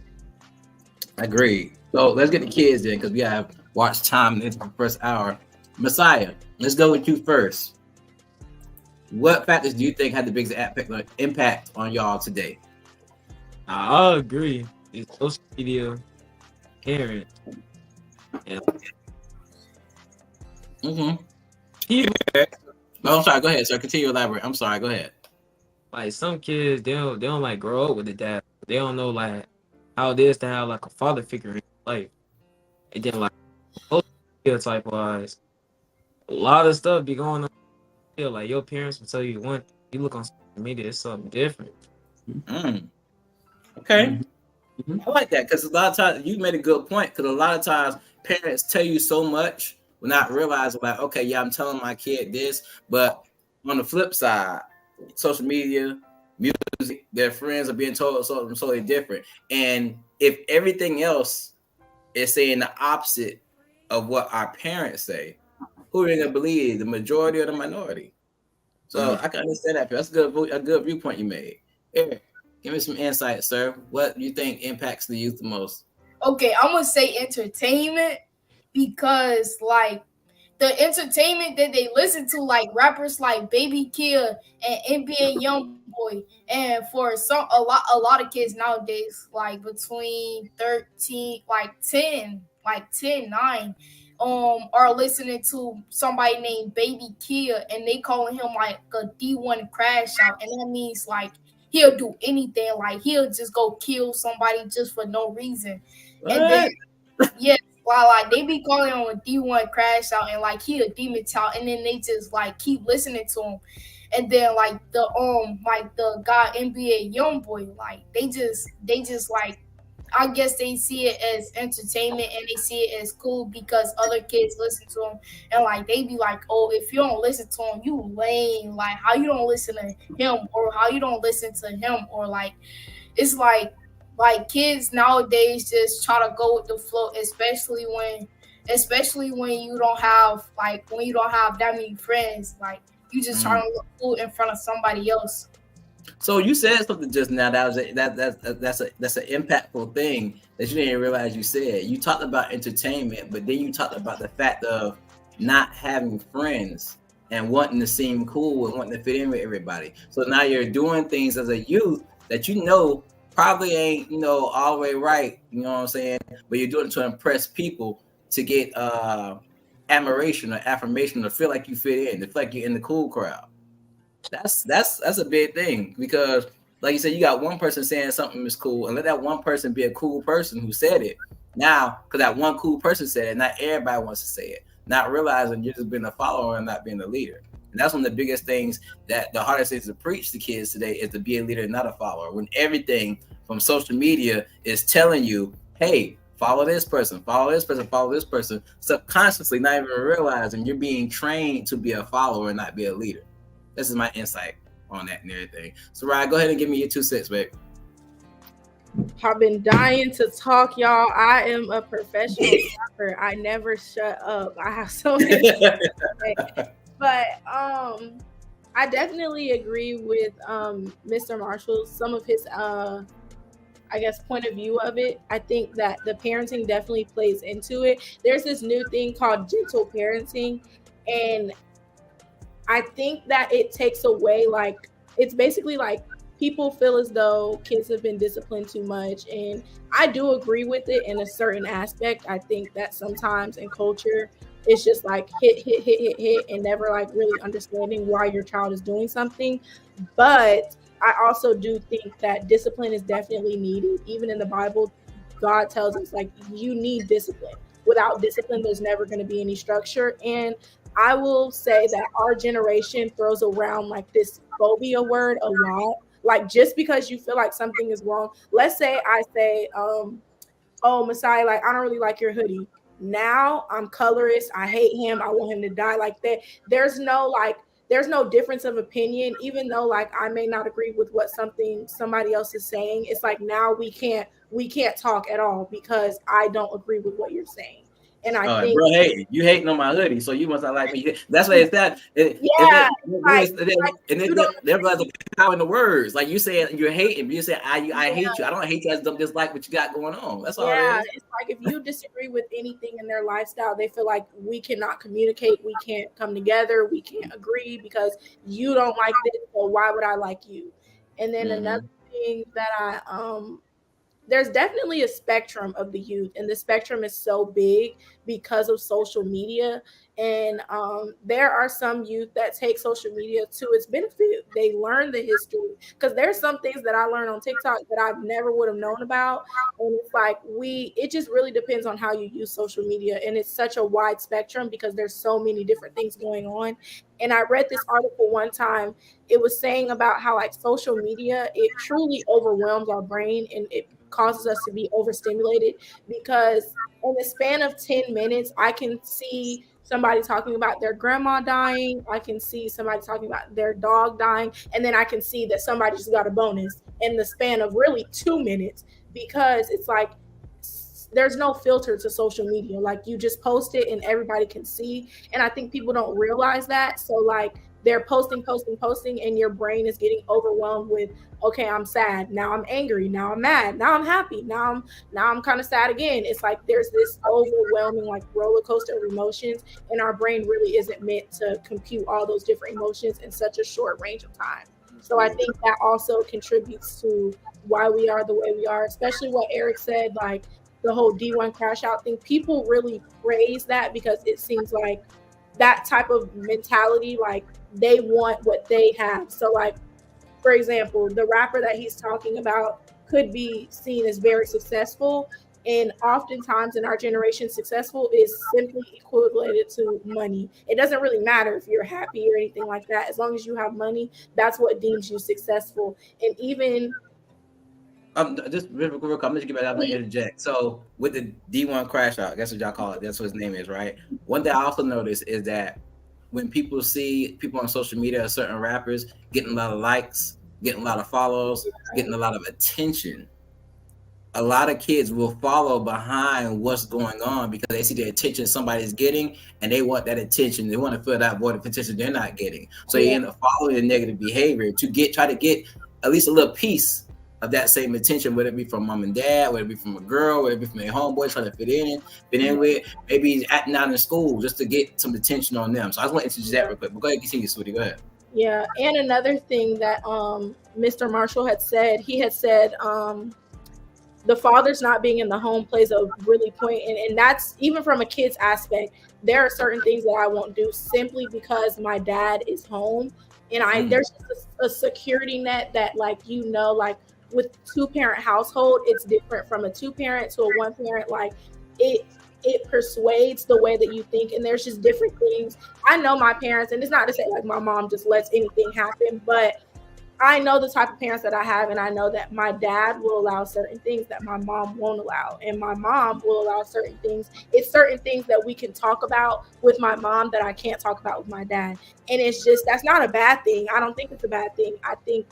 Agreed. So let's get the kids in, because we have watch time in the first hour. Messiah, let's go with you first. What factors do you think had the biggest impact on y'all today? I agree. It's social media, parents. Oh, I'm sorry. Go ahead, sir. Continue to elaborate. I'm sorry. Go ahead. Like some kids, they don't like grow up with the dad. They don't know like how it is to have like a father figure in life. And then like social media type wise, a lot of stuff be going on. Like your parents will tell you one, you look on social media, it's something different. Okay. I like that, because a lot of times you made a good point, because a lot of times parents tell you so much without realizing, like, okay, yeah, I'm telling my kid this, but on the flip side, social media, music, their friends are being told something totally different. And if everything else is saying the opposite of what our parents say, who are they gonna believe, the majority or the minority? So I can understand that. That's a good viewpoint you made. Eric, give me some insight, sir. What do you think impacts the youth the most? Okay, I'm gonna say entertainment, because like the entertainment that they listen to, like rappers like Baby Kia and NBA YoungBoy, and for a lot of kids nowadays, like between 13, like 10, like 10, 9, are listening to somebody named Baby Kia, and they calling him like a D1 crash out, and that means like he'll do anything, like he'll just go kill somebody just for no reason, and then What? yeah, while like they be calling him a D1 crash out and like he a demon child, and then they just like keep listening to him. And then like the guy NBA YoungBoy, like they just like I guess they see it as entertainment and they see it as cool because other kids listen to him, and like they be like, oh, if you don't listen to him, you lame. Like how you don't listen to him, or how you don't listen to him, or like it's like kids nowadays just try to go with the flow, especially when you don't have that many friends, like you just trying to look cool in front of somebody else. So you said something just now that was that's an impactful thing that you didn't realize you said. You talked about entertainment, but then you talked about the fact of not having friends and wanting to seem cool and wanting to fit in with everybody. So now you're doing things as a youth that you know probably ain't all the way right. You know what I'm saying? But you're doing it to impress people to get admiration or affirmation, to feel like you fit in, to feel like you're in the cool crowd. That's a big thing, because like you said, you got one person saying something is cool, and let that one person be a cool person who said it. Now, because that one cool person said it, not everybody wants to say it, not realizing you're just being a follower and not being a leader. And that's one of the biggest things that the hardest things to preach to kids today is to be a leader and not a follower. When everything from social media is telling you, hey, follow this person, follow this person, follow this person, subconsciously not even realizing you're being trained to be a follower and not be a leader. This is my insight on that and everything. So, Ryan, go ahead and give me your 2 cents, babe. I've been dying to talk, y'all. I am a professional talker. I never shut up. I have so many things to say. But I definitely agree with Mr. Marshall. Some of his I guess point of view of it. I think that the parenting definitely plays into it. There's this new thing called gentle parenting, and I think that it takes away, like, it's basically like people feel as though kids have been disciplined too much. And I do agree with it in a certain aspect. I think that sometimes in culture, it's just like hit, and never like really understanding why your child is doing something. But I also do think that discipline is definitely needed. Even in the Bible, God tells us like you need discipline. Without discipline, there's never going to be any structure. And I will say that our generation throws around like this phobia word a lot. Like just because you feel like something is wrong, let's say I say, oh, Messiah, like I don't really like your hoodie. Now I'm colorist. I hate him. I want him to die like that. There's no difference of opinion, even though like I may not agree with what somebody else is saying. It's like now we can't talk at all because I don't agree with what you're saying. And I think, bro, hey, you hating on my hoodie, so you must not like me. That's why it's that. There's a power in the words. Like you saying you're hating, but you say I hate you. I don't hate you. I just dislike what you got going on. That's all. Yeah, it's like if you disagree with anything in their lifestyle, they feel like we cannot communicate, we can't come together, we can't agree because you don't like this. So why would I like you? And then another thing that there's definitely a spectrum of the youth, and the spectrum is so big because of social media. And there are some youth that take social media to its benefit. They learn the history, because there's some things that I learned on TikTok that I never would have known about. And it's like it just really depends on how you use social media. And it's such a wide spectrum because there's so many different things going on. And I read this article one time. It was saying about how like social media, it truly overwhelms our brain and it causes us to be overstimulated, because in the span of 10 minutes, I can see somebody talking about their grandma dying. I can see somebody talking about their dog dying. And then I can see that somebody just got a bonus in the span of really 2 minutes, because it's like there's no filter to social media. Like you just post it and everybody can see. And I think people don't realize that. So like they're posting, and your brain is getting overwhelmed with, okay, I'm sad, now I'm angry, now I'm mad, now I'm happy, now I'm kind of sad again. It's like there's this overwhelming like roller coaster of emotions, and our brain really isn't meant to compute all those different emotions in such a short range of time. So I think that also contributes to why we are the way we are, especially what Eric said, like the whole D1 crash out thing. People really praise that because it seems like that type of mentality, like they want what they have. So like, for example, the rapper that he's talking about could be seen as very successful. And oftentimes in our generation, successful is simply equated to money. It doesn't really matter if you're happy or anything like that. As long as you have money, that's what deems you successful. And even just real quick, I'm just gonna have to interject. So with the D1 crash out, that's what y'all call it. That's what his name is, right? One thing I also noticed is that when people see people on social media, certain rappers getting a lot of likes, getting a lot of follows, getting a lot of attention, a lot of kids will follow behind what's going on because they see the attention somebody's getting and they want that attention. They want to fill that void of attention they're not getting. So you end up following the negative behavior to try to get at least a little piece of that same attention, whether it be from mom and dad, whether it be from a girl, whether it be from their homeboys trying to fit in with, maybe he's acting out in school just to get some attention on them. So I just want to introduce that real quick. But go ahead, continue, sweetie. Go ahead. Yeah, and another thing that Mr. Marshall had said, he had said the father's not being in the home plays a really point, and that's even from a kid's aspect. There are certain things that I won't do simply because my dad is home, and there's just a security net that, like, like with 2-parent household, it's different from a 2-parent to a 1-parent. Like it persuades the way that you think, and there's just different things. I know my parents, and it's not to say like my mom just lets anything happen, but I know the type of parents that I have, and I know that my dad will allow certain things that my mom won't allow, and my mom will allow certain things. It's certain things that we can talk about with my mom that I can't talk about with my dad. And it's just, that's not a bad thing. I don't think it's a bad thing. I think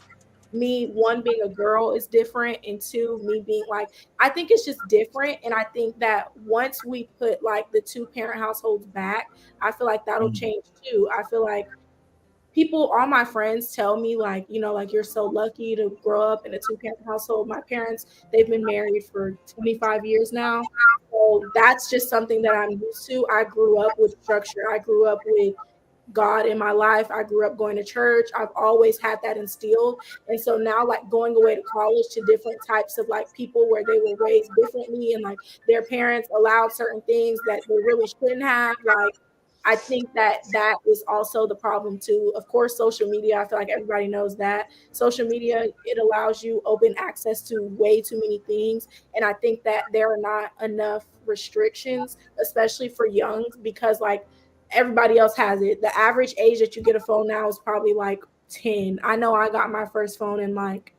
me, one, being a girl is different, and 2, me being like, I think it's just different. And I think that once we put like the 2-parent households back, I feel like that'll change too. I feel like all my friends tell me like, like, you're so lucky to grow up in a 2-parent household. My parents, they've been married for 25 years now. So that's just something that I'm used to. I grew up with structure. I grew up with God in my life. I grew up going to church. I've always had that instilled. And so now, like, going away to college to different types of like people where they were raised differently, and like their parents allowed certain things that they really shouldn't have, like, I think that is also the problem too. Of course, social media, I feel like everybody knows that. Social media, it allows you open access to way too many things. And I think that there are not enough restrictions, especially for young, because like everybody else has it. The average age that you get a phone now is probably like 10. I know I got my first phone in like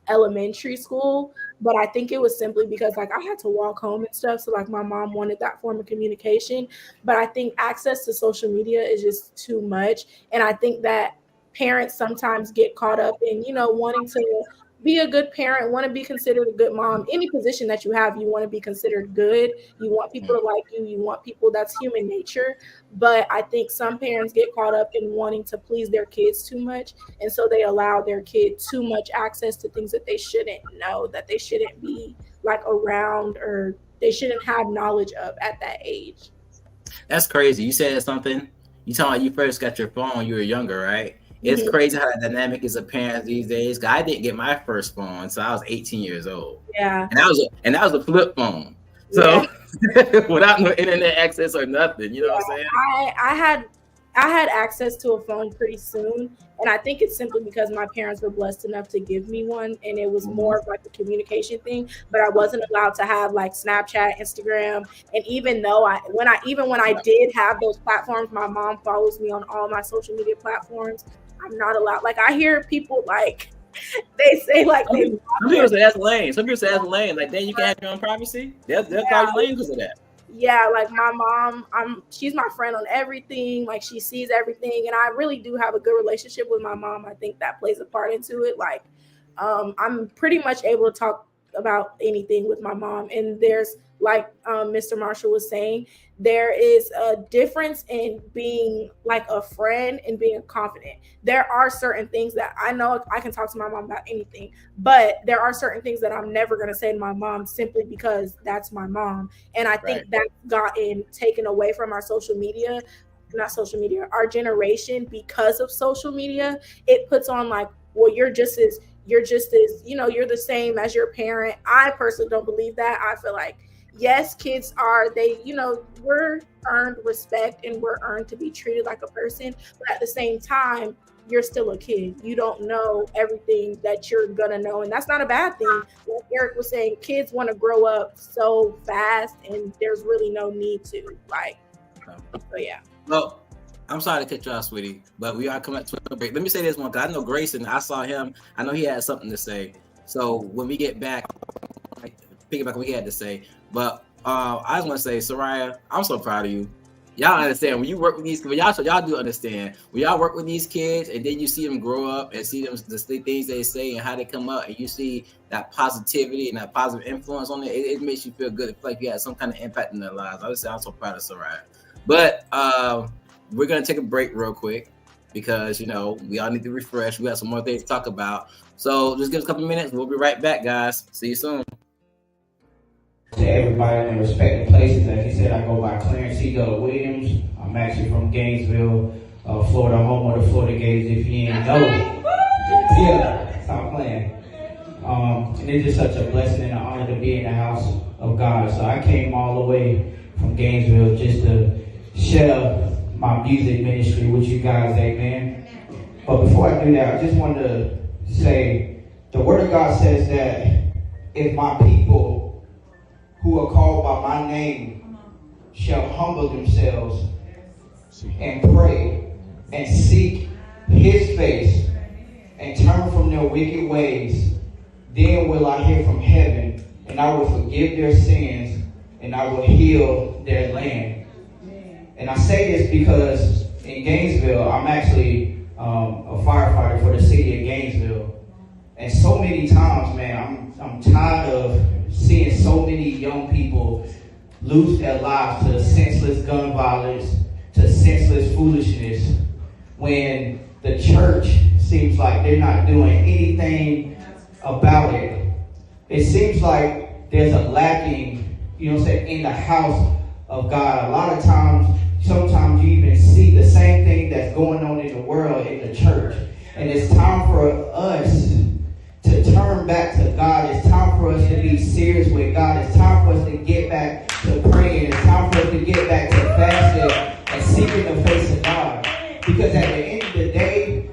elementary school, but I think it was simply because like I had to walk home and stuff. So like my mom wanted that form of communication. But I think access to social media is just too much. And I think that parents sometimes get caught up in, wanting to be a good parent, want to be considered a good mom. Any position that you have, you want to be considered good. You want people to like you. You want people, that's human nature. But I think some parents get caught up in wanting to please their kids too much. And so they allow their kid too much access to things that they shouldn't know, that they shouldn't be like around, or they shouldn't have knowledge of at that age. That's crazy. You said something. You talking about you first got your phone, you were younger, right? It's crazy how dynamic is a parent these days. I didn't get my first phone until I was 18 years old. Yeah. And that was a flip phone. So without no internet access or nothing, you know what I'm saying? I had access to a phone pretty soon. And I think it's simply because my parents were blessed enough to give me one. And it was more of like a communication thing. But I wasn't allowed to have like Snapchat, Instagram. And even though when I did have those platforms, my mom follows me on all my social media platforms. I'm not allowed. Like, I hear people like, they say like some people say that's lame. Some people say that's lame. Like, then you can have your own privacy. They'll call you lame because of that. Yeah, like my mom, she's my friend on everything. Like, she sees everything, and I really do have a good relationship with my mom. I think that plays a part into it. Like, I'm pretty much able to talk about anything with my mom. And there's, like Mr. Marshall was saying, there is a difference in being like a friend and being confident. There are certain things that I know I can talk to my mom about anything, but there are certain things that I'm never going to say to my mom simply because that's my mom. And I think that's gotten taken away from our our generation because of social media. It puts on like, well, you're just as, you're the same as your parent. I personally don't believe that. I feel like, yes, kids we're earned respect and we're earned to be treated like a person. But at the same time, you're still a kid. You don't know everything that you're going to know. And that's not a bad thing. Like Eric was saying, kids want to grow up so fast and there's really no need to. So yeah. Well, I'm sorry to cut you off, sweetie, but we are coming up to a break. Let me say this one, because I know Grayson, I saw him. I know he had something to say. So when we get back, piggyback what he had to say. But I just want to say, Soraya, I'm so proud of you. Y'all understand when you work with these, y'all do understand when y'all work with these kids and then you see them grow up and see them the things they say and how they come up and you see that positivity and that positive influence on it makes you feel good. It feels like you had some kind of impact in their lives. I would say I'm so proud of Soraya. But we're gonna take a break real quick because we all need to refresh. We got some more things to talk about. So just give us a couple minutes. We'll be right back, guys. See you soon. To everybody in their respective places, as he said, I go by Clarence C. Williams. I'm actually from Gainesville, Florida, home of the Florida Gators. If you ain't know, yeah, stop playing. And it's just such a blessing and an honor to be in the house of God. So I came all the way from Gainesville just to share my music ministry with you guys, amen. But before I do that, I just wanted to say the Word of God says that if my people who are called by my name shall humble themselves and pray and seek his face and turn from their wicked ways, then will I hear from heaven and I will forgive their sins and I will heal their land. And I say this because in Gainesville, I'm actually a firefighter for the city of Gainesville. And so many times, man, I'm tired of seeing so many young people lose their lives to senseless gun violence, to senseless foolishness, when the church seems like they're not doing anything about it. It seems like there's a lacking, in the house of God. A lot of times, sometimes you even see the same thing that's going on in the world in the church. And it's time for us to turn back to God. It's time for us to be serious with God. It's time for us to get back to praying. It's time for us to get back to fasting and seeking the face of God. Because at the end of the day,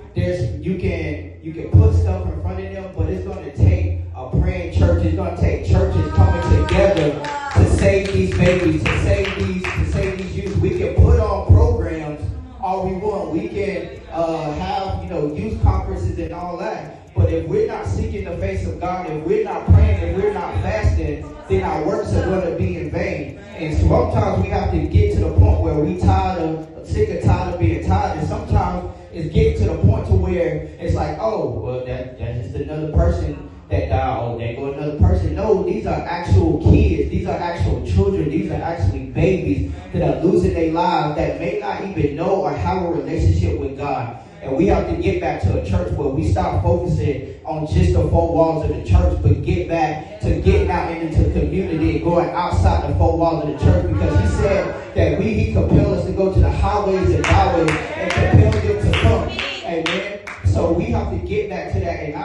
you can put stuff in front of them, but it's going to take a praying church. It's going to take churches coming together to save these babies, to save these youth. We can put on programs all we want. We can have youth conferences and all that. But if we're not seeking the face of God, if we're not praying, if we're not fasting, then our works are going to be in vain. And sometimes we have to get to the point where we sick and tired of being tired. And sometimes it's getting to the point to where it's like, oh, well, that's just another person that died. Oh, there go another person. No, these are actual kids. These are actual children. These are actually babies that are losing their lives that may not even know or have a relationship with God. And we have to get back to a church where we stop focusing on just the four walls of the church, but get back to getting out into the community and going outside the four walls of the church. Because he said that he compelled us to go to the highways and byways and compel them to come. Amen. So we have to get back to that. And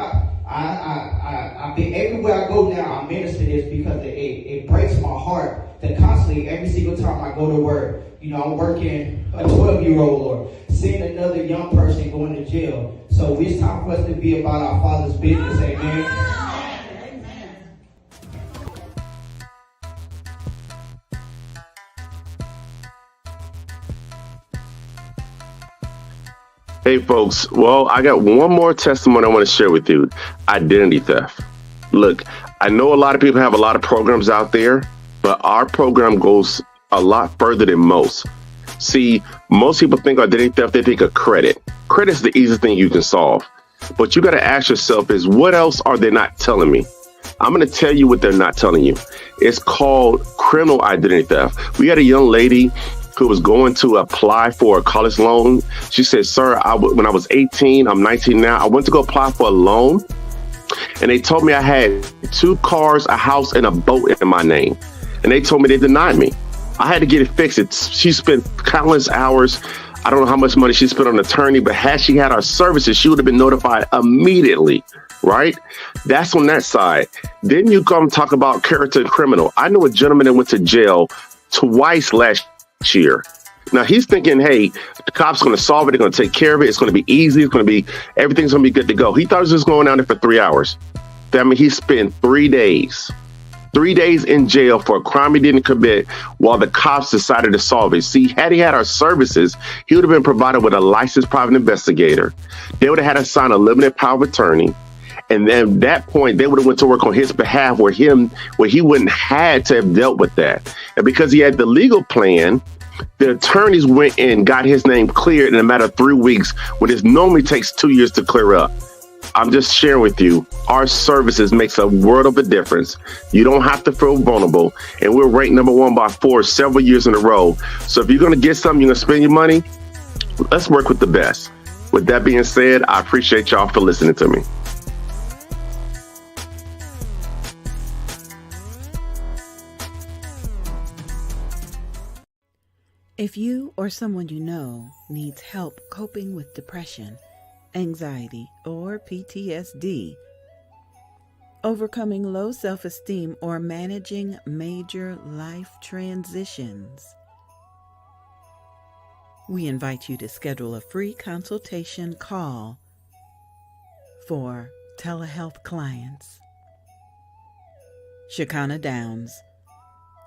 I've been everywhere I go now, I minister this because it breaks my heart to constantly, every single time I go to work, I'm working a 12-year-old or seeing another young person going to jail. So it's time for us to be about our Father's business. Amen. Hey folks, well, I got one more testimony I want to share with you. Identity theft. Look, I know a lot of people have a lot of programs out there, but our program goes a lot further than most. See, most people think identity theft, they think of credit. Credit's the easiest thing you can solve. But you got to ask yourself is, what else are they not telling me? I'm going to tell you what they're not telling you. It's called criminal identity theft. We had a young lady who was going to apply for a college loan. She said, sir, when I was 18, I'm 19 now, I went to go apply for a loan. And they told me I had 2 cars, a house, and a boat in my name. And they told me they denied me. I had to get it fixed. She spent countless hours. I don't know how much money she spent on an attorney, but had she had our services, she would have been notified immediately, right? That's on that side. Then you come talk about character and criminal. I know a gentleman that went to jail twice last year. Now he's thinking, hey, the cops are going to solve it. They're going to take care of it. It's going to be easy. Everything's going to be good to go. He thought he was just going down there for 3 hours. That means he spent 3 days. 3 days in jail for a crime he didn't commit while the cops decided to solve it. See, had he had our services, he would have been provided with a licensed private investigator. They would have had to sign a limited power of attorney. And then at that point, they would have went to work on his behalf where he wouldn't had to have dealt with that. And because he had the legal plan, the attorneys went and got his name cleared in a matter of 3 weeks, when it normally takes 2 years to clear up. I'm just sharing with you, our services makes a world of a difference. You don't have to feel vulnerable. And we're ranked number 1 by Forbes several years in a row. So if you're going to get something, you're going to spend your money, let's work with the best. With that being said, I appreciate y'all for listening to me. If you or someone you know needs help coping with depression, anxiety, or PTSD, overcoming low self-esteem, or managing major life transitions, we invite you to schedule a free consultation call for telehealth clients. Shekinah Downs,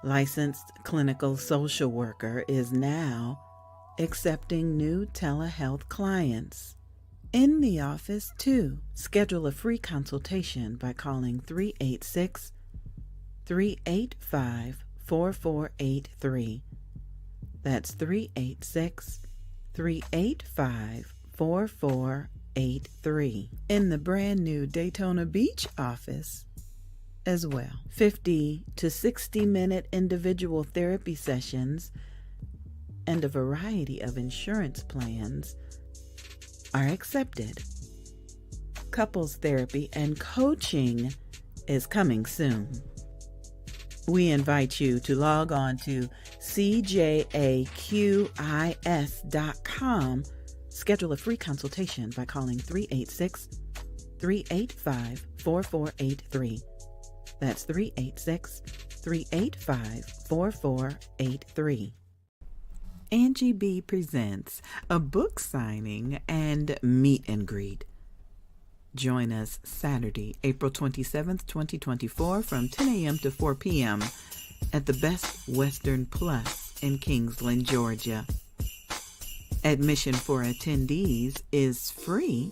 licensed clinical social worker, is now accepting new telehealth clients. In the office, too. Schedule a free consultation by calling 386-385-4483. That's 386-385-4483. In the brand new Daytona Beach office as well. 50 to 60-minute individual therapy sessions and a variety of insurance plans are accepted. Couples therapy and coaching is coming soon. We invite you to log on to cjaqis.com. Schedule a free consultation by calling 386-385-4483. That's 386-385-4483. Angie B presents a book signing and meet and greet. Join us Saturday, April 27th, 2024 from 10 a.m. to 4 p.m. at the Best Western Plus in Kingsland, Georgia. Admission for attendees is free.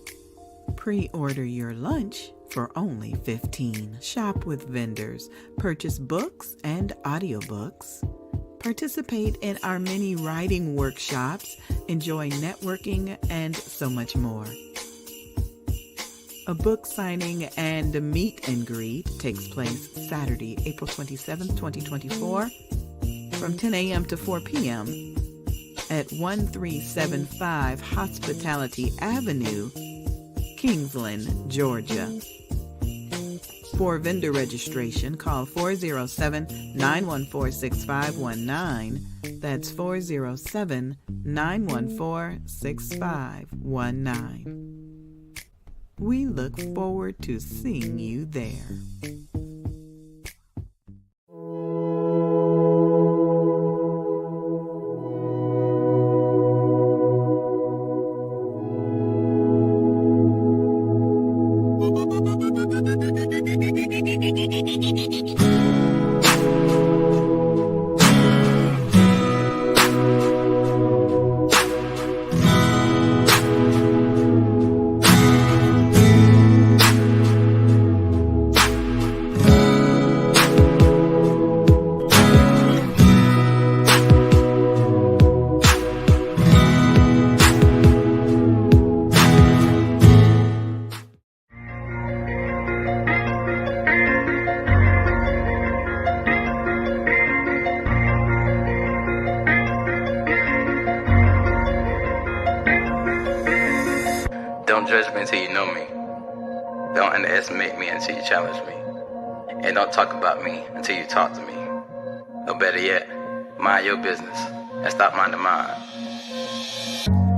Pre-order your lunch for only $15. Shop with vendors, purchase books and audiobooks, participate in our many writing workshops, enjoy networking, and so much more. A book signing and meet and greet takes place Saturday, April 27th, 2024 from 10 a.m. to 4 p.m. at 1375 Hospitality Avenue, Kingsland, Georgia. For vendor registration, call 407-914-6519. That's 407-914-6519. We look forward to seeing you there. until you know me. Don't underestimate me until you challenge me. And don't talk about me until you talk to me. Or better yet, mind your business and stop minding mine.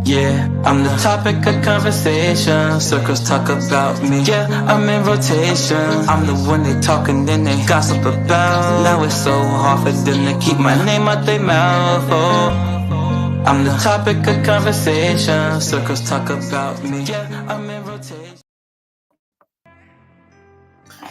Yeah, I'm the topic of conversation. Circles talk about me. Yeah, I'm in rotation. I'm the one they talk and then they gossip about. Now it's so hard for them to keep my name out their mouth. Oh, I'm the topic of conversation. Circles talk about me. Yeah, I'm in rotation.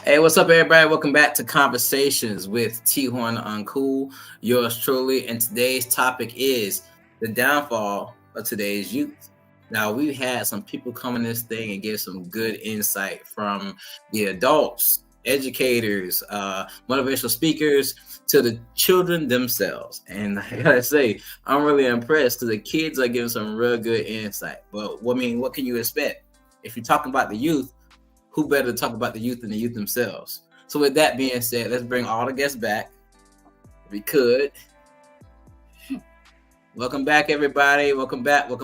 Hey, what's up, everybody? Welcome back to Conversations with T-Horne da Uncool, yours truly. And today's topic is the downfall of today's youth. Now, we've had some people come in this thing and give some good insight from the adults, educators, motivational speakers, to the children themselves. And I gotta say, I'm really impressed because the kids are giving some real good insight. But I mean, what can you expect? If you're talking about the youth, who better to talk about the youth than the youth themselves? So with that being said, let's bring all the guests back. If we could. Welcome back, everybody. Welcome back. We've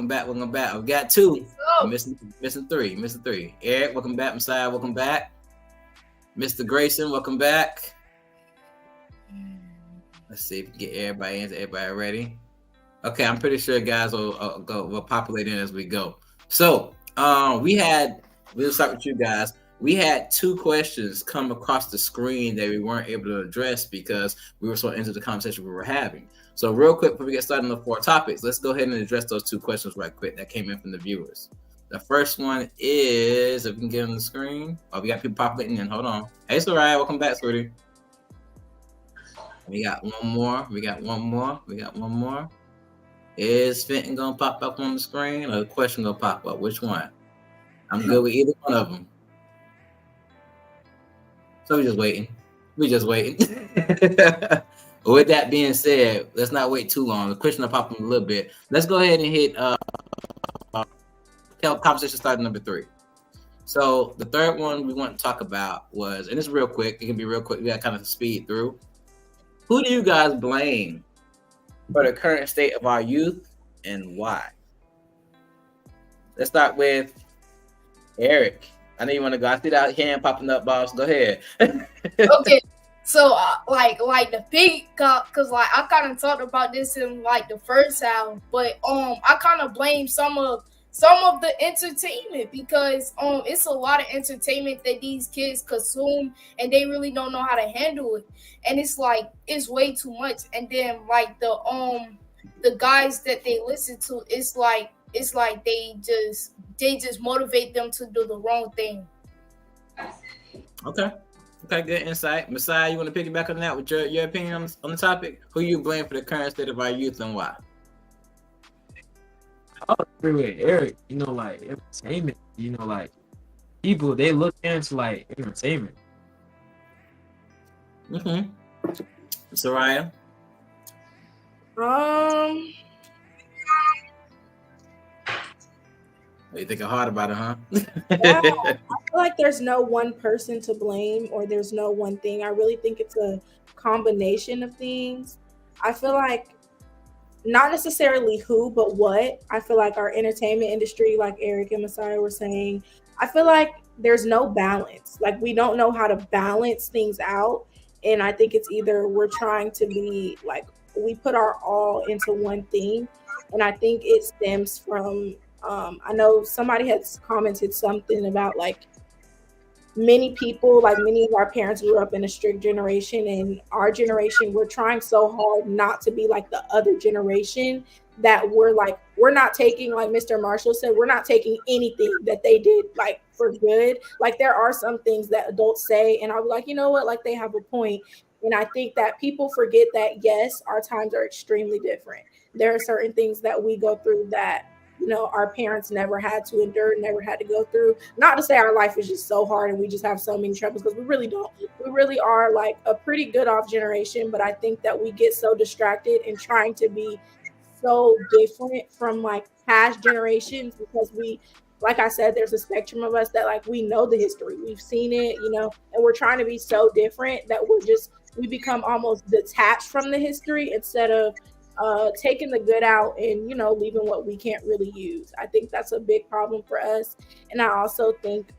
got two. Missing three. Eric, welcome back. Messiah, welcome back. Mr. Grayson, welcome back. Let's see if we can get everybody in. Everybody ready? Okay, I'm pretty sure guys will populate in as we go. So we'll start with you guys. We had two questions come across the screen that we weren't able to address because we were so into the conversation we were having. So real quick, before we get started on the 4 topics, let's go ahead and address those two questions right quick that came in from the viewers. The first one is, if we can get on the screen. Oh, we got people populating in. Hold on. Hey, Soraya, welcome back, sweetie. We got one more. Is Fenton gonna pop up on the screen or the question gonna pop up? Which one? I'm good with either one of them. So we're just waiting. With that being said, let's not wait too long. The question will pop up in a little bit. Let's go ahead and hit conversation starting number 3. So the third one we want to talk about was, and it's real quick. It can be real quick. We got to kind of speed through. Who do you guys blame for the current state of our youth and why? Let's start with Eric. I know you want to go. I see that hand popping up, boss. Go ahead. Okay, so like the big, cause like I kind of talked about this in like the first hour, but I kind of blame some of the entertainment because it's a lot of entertainment that these kids consume and they really don't know how to handle it, and it's like it's way too much. And then like the guys that they listen to, it's like they just motivate them to do the wrong thing. Okay, good insight. Messiah, you want to piggyback on that with your opinion on the topic? Who you blame for the current state of our youth and why? I agree with Eric. Like entertainment. Like people, they look into like entertainment. Soraya? You thinking hard about it, huh? Yeah, I feel like there's no one person to blame or there's no one thing. I really think it's a combination of things. I feel like not necessarily who, but what. I feel like our entertainment industry, like Eric and Messiah were saying, I feel like there's no balance. Like we don't know how to balance things out. And I think it's either we're trying to be like, we put our all into one thing. And I think it stems from, I know somebody has commented something about like many people, like many of our parents grew up in a strict generation, and our generation, we're trying so hard not to be like the other generation that we're not taking, like Mr. Marshall said, we're not taking anything that they did like for good. Like there are some things that adults say and I'll be like, you know what, like they have a point. And I think that people forget that yes, our times are extremely different. There are certain things that we go through that our parents never had to endure, never had to go through. Not to say our life is just so hard and we just have so many troubles, because we really don't. We really are like a pretty good off generation, but I think that we get so distracted in trying to be so different from like past generations because we, like I said, there's a spectrum of us that like we know the history, we've seen it, and we're trying to be so different that we become almost detached from the history instead of taking the good out and, you know, leaving what we can't really use. I think that's a big problem for us. And I also think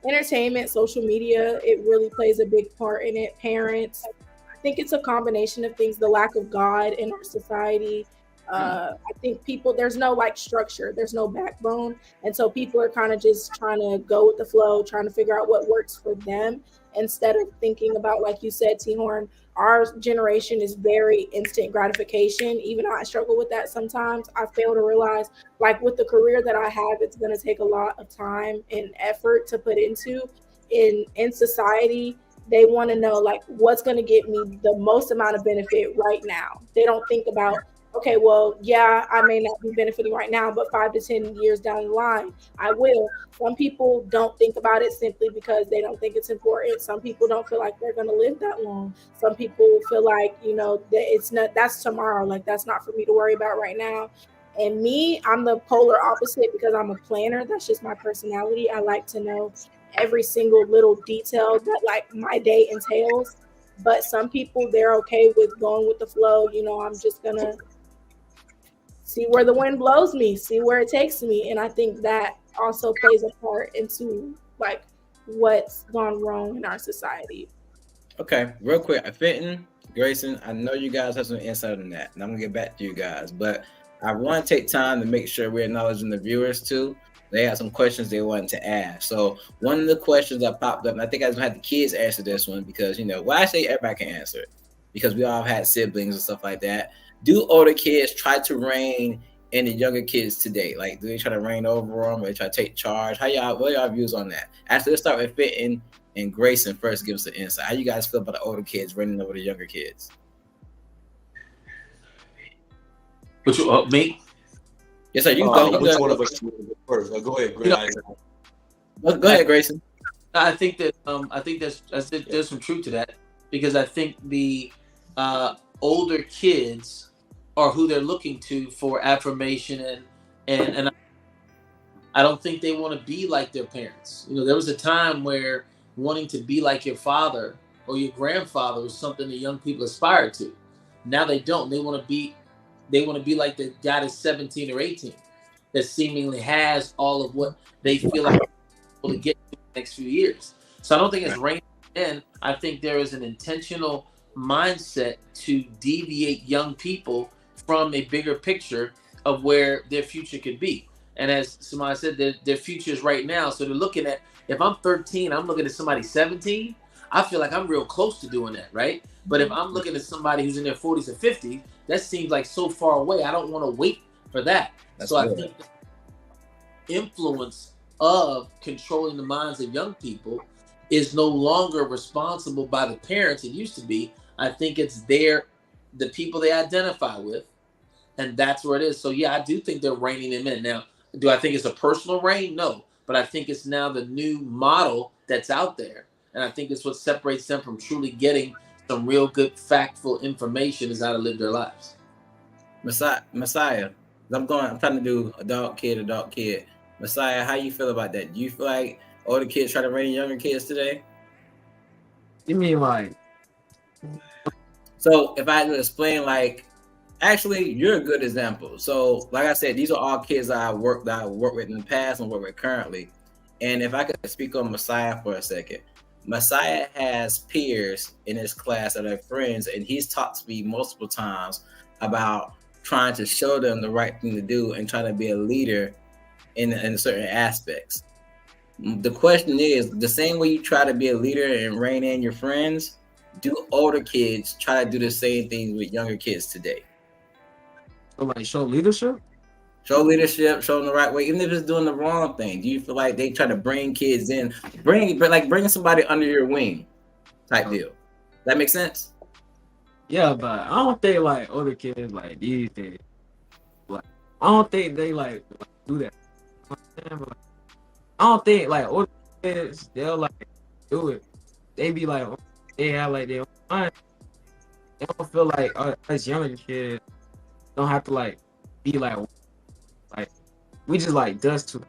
entertainment, social media, it really plays a big part in it. Parents, I think it's a combination of things, the lack of God in our society. I think people, there's no like structure, there's no backbone. And so people are kind of just trying to go with the flow, trying to figure out what works for them instead of thinking about, like you said, T-Horn, our generation is very instant gratification. Even though I struggle with that sometimes, I fail to realize, like with the career that I have, it's going to take a lot of time and effort to put into. In society, they want to know like what's going to get me the most amount of benefit right now. They don't think about, okay, well, yeah, I may not be benefiting right now, but 5 to 10 years down the line, I will. Some people don't think about it simply because they don't think it's important. Some people don't feel like they're going to live that long. Some people feel like, you know, that it's not, that's tomorrow. Like, that's not for me to worry about right now. And me, I'm the polar opposite because I'm a planner. That's just my personality. I like to know every single little detail that like my day entails. But some people, they're okay with going with the flow. You know, I'm just going to see where the wind blows me, see where it takes me. And I think that also plays a part into like what's gone wrong in our society. Okay, real quick, Fenton, Grayson, I know you guys have some insight on that, and I'm gonna get back to you guys, but I want to take time to make sure we're acknowledging the viewers too. They had some questions they wanted to ask. So one of the questions that popped up, and I think I was gonna have the kids answer this one because, you know, well, I say everybody can answer it because we all had siblings and stuff like that. Do older kids try to reign in the younger kids today? Like, do they try to reign over them? Or they try to take charge? What are y'all views on that? Actually, let's start with Fenton and Grayson first. Give us the insight. How you guys feel about the older kids reigning over the younger kids? Which me? Yes, sir. You go. Which one of us first? Go ahead, Grayson. Go ahead, Grayson. I think that there's some truth to that because I think the older kids are who they're looking to for affirmation and I don't think they want to be like their parents. You know, there was a time where wanting to be like your father or your grandfather was something that young people aspired to. Now they don't. They want to be like the guy that's 17 or 18 that seemingly has all of what they feel like will get in the next few years. So I don't think it's reigning in. I think there is an intentional mindset to deviate young people from a bigger picture of where their future could be. And as somebody said, their future is right now. So they're looking at, if I'm 13, I'm looking at somebody 17, I feel like I'm real close to doing that, right? But if I'm looking at somebody who's in their 40s or 50s, that seems like so far away. I don't want to wait for that. So I think the influence of controlling the minds of young people is no longer responsible by the parents. It used to be. I think it's the people they identify with, and that's where it is. So yeah, I do think they're reining them in. Now, do I think it's a personal reign? No, but I think it's now the new model that's out there, and I think it's what separates them from truly getting some real good, factful information is how to live their lives. Messiah, I'm trying to do adult kid. Messiah, how you feel about that? Do you feel like older kids try to rein younger kids today? You mean like? So if I had to explain, like, actually, you're a good example. So, like I said, these are all kids that I work with in the past and work with currently. And if I could speak on Messiah for a second, Messiah has peers in his class that are friends, and he's talked to me multiple times about trying to show them the right thing to do and trying to be a leader in certain aspects. The question is, the same way you try to be a leader and rein in your friends, do older kids try to do the same things with younger kids today? So like show leadership? Show leadership, show them the right way, even if it's doing the wrong thing. Do you feel like they try to bring kids in, bring somebody under your wing type deal? That makes sense? Yeah, but I don't think like older kids like these days. Like I don't think they like do that. I don't think like older kids they'll like do it. They be like they have like their own mind. They don't feel like us younger kids don't have to like be like we just like dust too.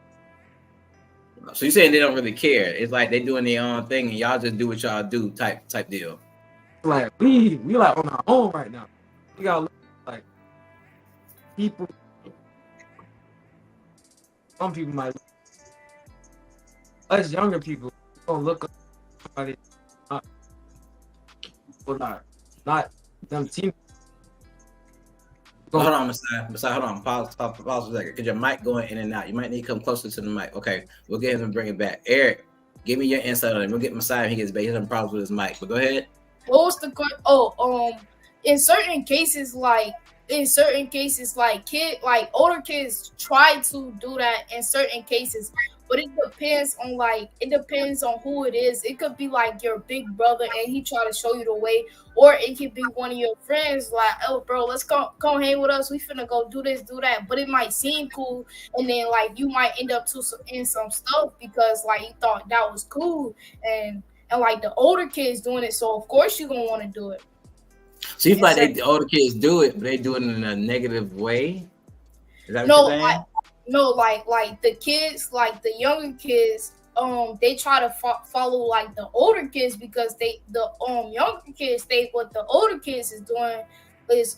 So you're saying they don't really care? It's like they doing their own thing and y'all just do what y'all do type deal. Like we like on our own right now. You gotta look like people. Some people might. Us younger people don't look up to somebody. Not them team. Hold on, Messiah, hold on. Pause for a second. Because your mic going in and out. You might need to come closer to the mic. Okay, we'll get him and bring it back. Eric, give me your insight on it. We'll get Messiah when he gets back. He's having problems with his mic. But go ahead. What was the question? In certain cases, like older kids try to do that in certain cases, but it depends on who it is. It could be like your big brother and he try to show you the way, or it could be one of your friends like, oh bro, let's come hang with us, we finna go do this, do that. But it might seem cool, and then like you might end up in some stuff because like you thought that was cool, and like the older kids doing it, so of course you're gonna want to do it. So you feel like the older kids do it, but they do it in a negative way? Is that what you're saying? Like the kids, like the younger kids, they try to follow like the older kids because the younger kids think what the older kids is doing is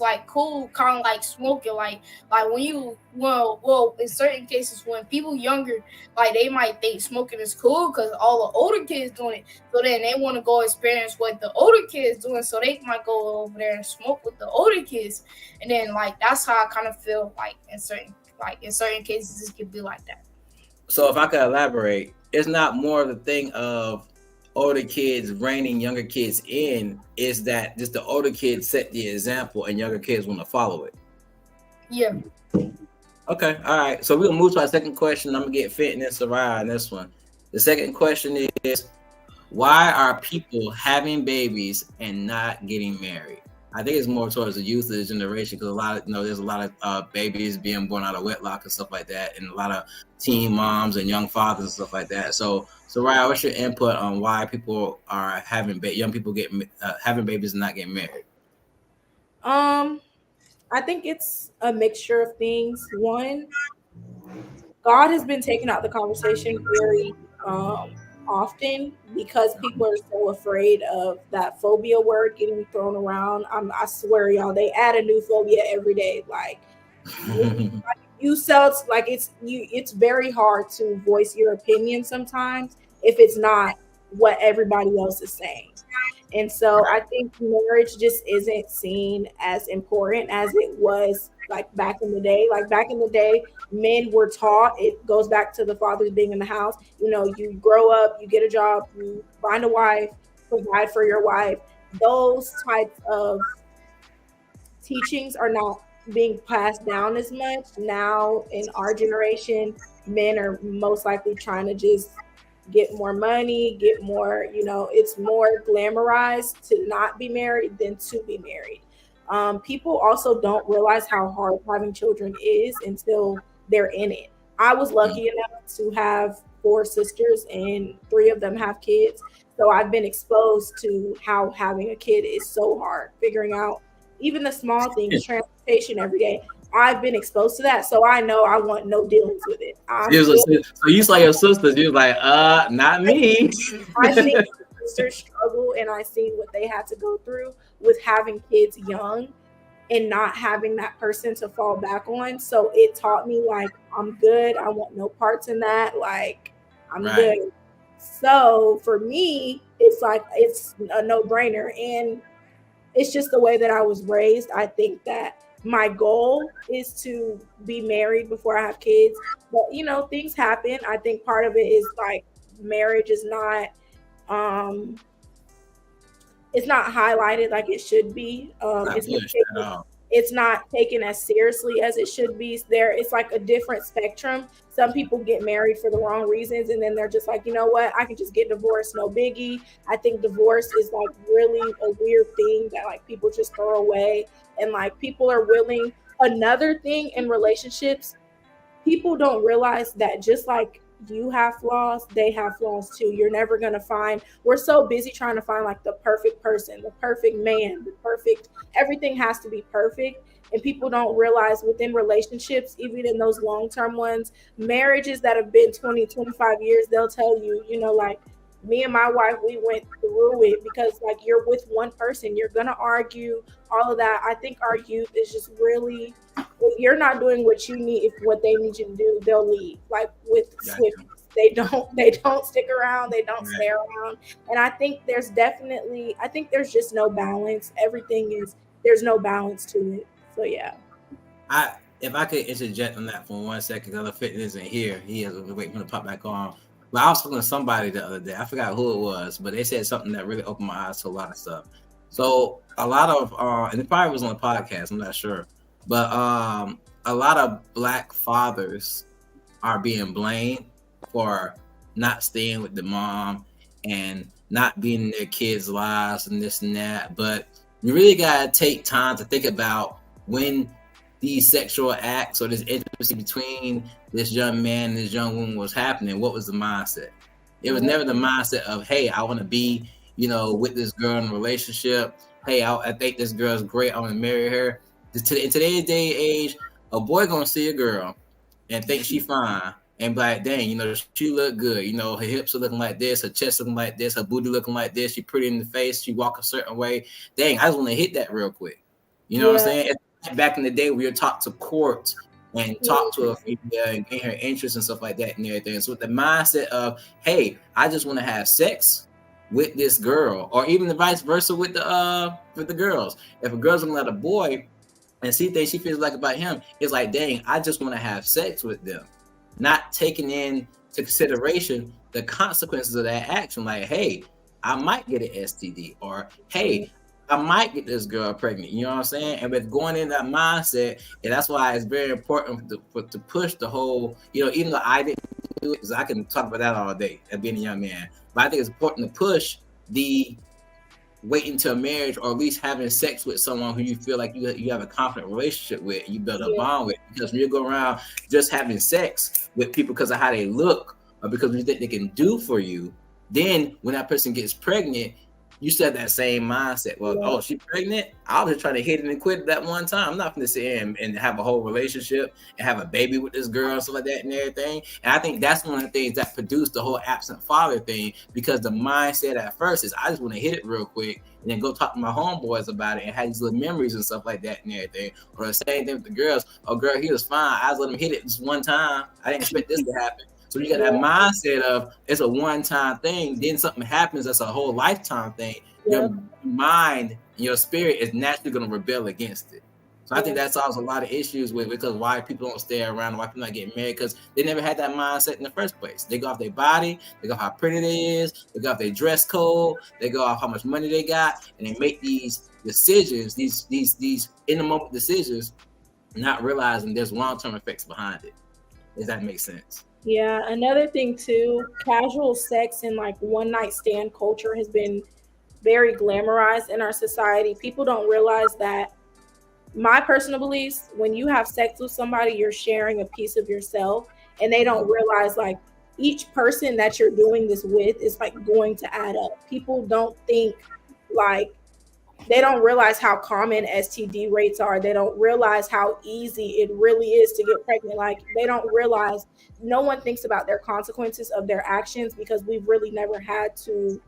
like cool, kind of like smoking, like when you well in certain cases when people younger, like they might think smoking is cool because all the older kids doing it, so then they want to go experience what the older kids doing, so they might go over there and smoke with the older kids, and then like that's how I kind of feel like in certain cases it could be like that. So if I could elaborate, it's not more of the thing of older kids reining younger kids in, is that just the older kids set the example and younger kids want to follow it? Yeah. Okay, all right. So we'll move to our second question. I'm gonna get Fenton and Soraya on this one. The second question is, why are people having babies and not getting married? I think it's more towards the youth of the generation because there's a lot of babies being born out of wedlock and stuff like that, and a lot of teen moms and young fathers and stuff like that. So Ryan, what's your input on why people are having young people having babies and not getting married? I think it's a mixture of things. One, God has been taking out the conversation very often because people are so afraid of that phobia word getting thrown around. I swear, y'all, they add a new phobia every day. Like it's very hard to voice your opinion sometimes if it's not what everybody else is saying. And so I think marriage just isn't seen as important as it was like back in the day. Like back in the day, men were taught, it goes back to the fathers being in the house. You grow up, you get a job, you find a wife, provide for your wife. Those types of teachings are not being passed down as much. Now in our generation, men are most likely trying to just get more money, get more, it's more glamorized to not be married than to be married. People also don't realize how hard having children is until they're in it. I was lucky enough to have 4 sisters and 3 of them have kids. So I've been exposed to how having a kid is so hard, figuring out even the small things, transportation every day. I've been exposed to that, so I know I want no dealings with it. So you saw your sisters, you was like, not me. I think sisters struggle, and I seen what they had to go through with having kids young and not having that person to fall back on. So it taught me like, I'm good. I want no parts in that. Like, I'm good. So for me, it's like, it's a no-brainer. And it's just the way that I was raised. I think that my goal is to be married before I have kids. But, things happen. I think part of it is like marriage is not, it's not highlighted like it should be. It's not taken as seriously as it should be. It's like a different spectrum. Some people get married for the wrong reasons, and then they're just like, you know what, I can just get divorced, no biggie. I think divorce is like really a weird thing that like people just throw away, and like people are willing. Another thing in relationships, people don't realize that just like you have flaws, they have flaws too. You're never going to find, we're so busy trying to find like the perfect person, the perfect man, everything has to be perfect. And people don't realize within relationships, even in those long-term ones, marriages that have been 20, 25 years, they'll tell you, like me and my wife, we went through it because like you're with one person, you're gonna argue, all of that. I think our youth is just really, if you're not doing what you need, if what they need you to do, they'll leave. Like with swiftness. They don't stick around, they don't stay around. And I think there's just no balance. There's no balance to it. So yeah. If I could interject on that for 1 second, because the fitness isn't here. He has to wait for him to pop back on. But I was talking to somebody the other day. I forgot who it was, but they said something that really opened my eyes to a lot of stuff. So a lot of, and it probably was on a podcast, I'm not sure, but a lot of Black fathers are being blamed for not staying with the mom and not being in their kids' lives and this and that. But you really gotta take time to think about when these sexual acts or this intimacy between this young man and this young woman was happening. What was the mindset? It was never the mindset of, hey, I want to be, with this girl in a relationship. Hey, I think this girl's great. I want to marry her. In today's day and age, a boy gonna see a girl and think she fine and be like, dang, she look good. Her hips are looking like this, her chest looking like this, her booty looking like this. She pretty in the face. She walk a certain way. Dang, I just want to hit that real quick. You know what I'm saying? Back in the day, we were taught to court and talk to a female and gain her interest and stuff like that and everything. So with the mindset of, hey, I just want to have sex with this girl, or even the vice versa with the girls. If a girl's looking at a boy and see things she feels like about him, it's like, dang, I just want to have sex with them, not taking into consideration the consequences of that action. Like, hey, I might get an STD, or hey, I might get this girl pregnant, you know what I'm saying? And with going in that mindset, and that's why it's very important to push the whole, even though I didn't do it, because I can talk about that all day as being a young man, but I think it's important to push the waiting till marriage, or at least having sex with someone who you feel like you have a confident relationship with, and you build a bond with. Because when you go around just having sex with people because of how they look, or because you think they can do for you, then when that person gets pregnant, you still have that same mindset. Well, oh, she's pregnant? I was just trying to hit it and quit it that one time. I'm not going to sit here and have a whole relationship and have a baby with this girl and stuff like that and everything. And I think that's one of the things that produced the whole absent father thing, because the mindset at first is, I just want to hit it real quick and then go talk to my homeboys about it and have these little memories and stuff like that and everything. Or the same thing with the girls. Oh, girl, he was fine. I just let him hit it this one time. I didn't expect this to happen. So you got that mindset of it's a one-time thing, then something happens that's a whole lifetime thing. Your mind and your spirit is naturally going to rebel against it. So I think that solves a lot of issues with, because why people don't stay around and why people not getting married, because they never had that mindset in the first place. They go off their body, they go off how pretty they is, they go off their dress code, they go off how much money they got, and they make these decisions, these in the moment decisions, not realizing there's long-term effects behind it. Does that make sense? Yeah, another thing too, casual sex and like one night stand culture has been very glamorized in our society. People don't realize that, my personal beliefs, when you have sex with somebody, you're sharing a piece of yourself, and they don't realize like each person that you're doing this with is like going to add up. People don't think like, they don't realize how common STD rates are. They don't realize how easy it really is to get pregnant. Like, they don't realize, no one thinks about their consequences of their actions, because we've really never had to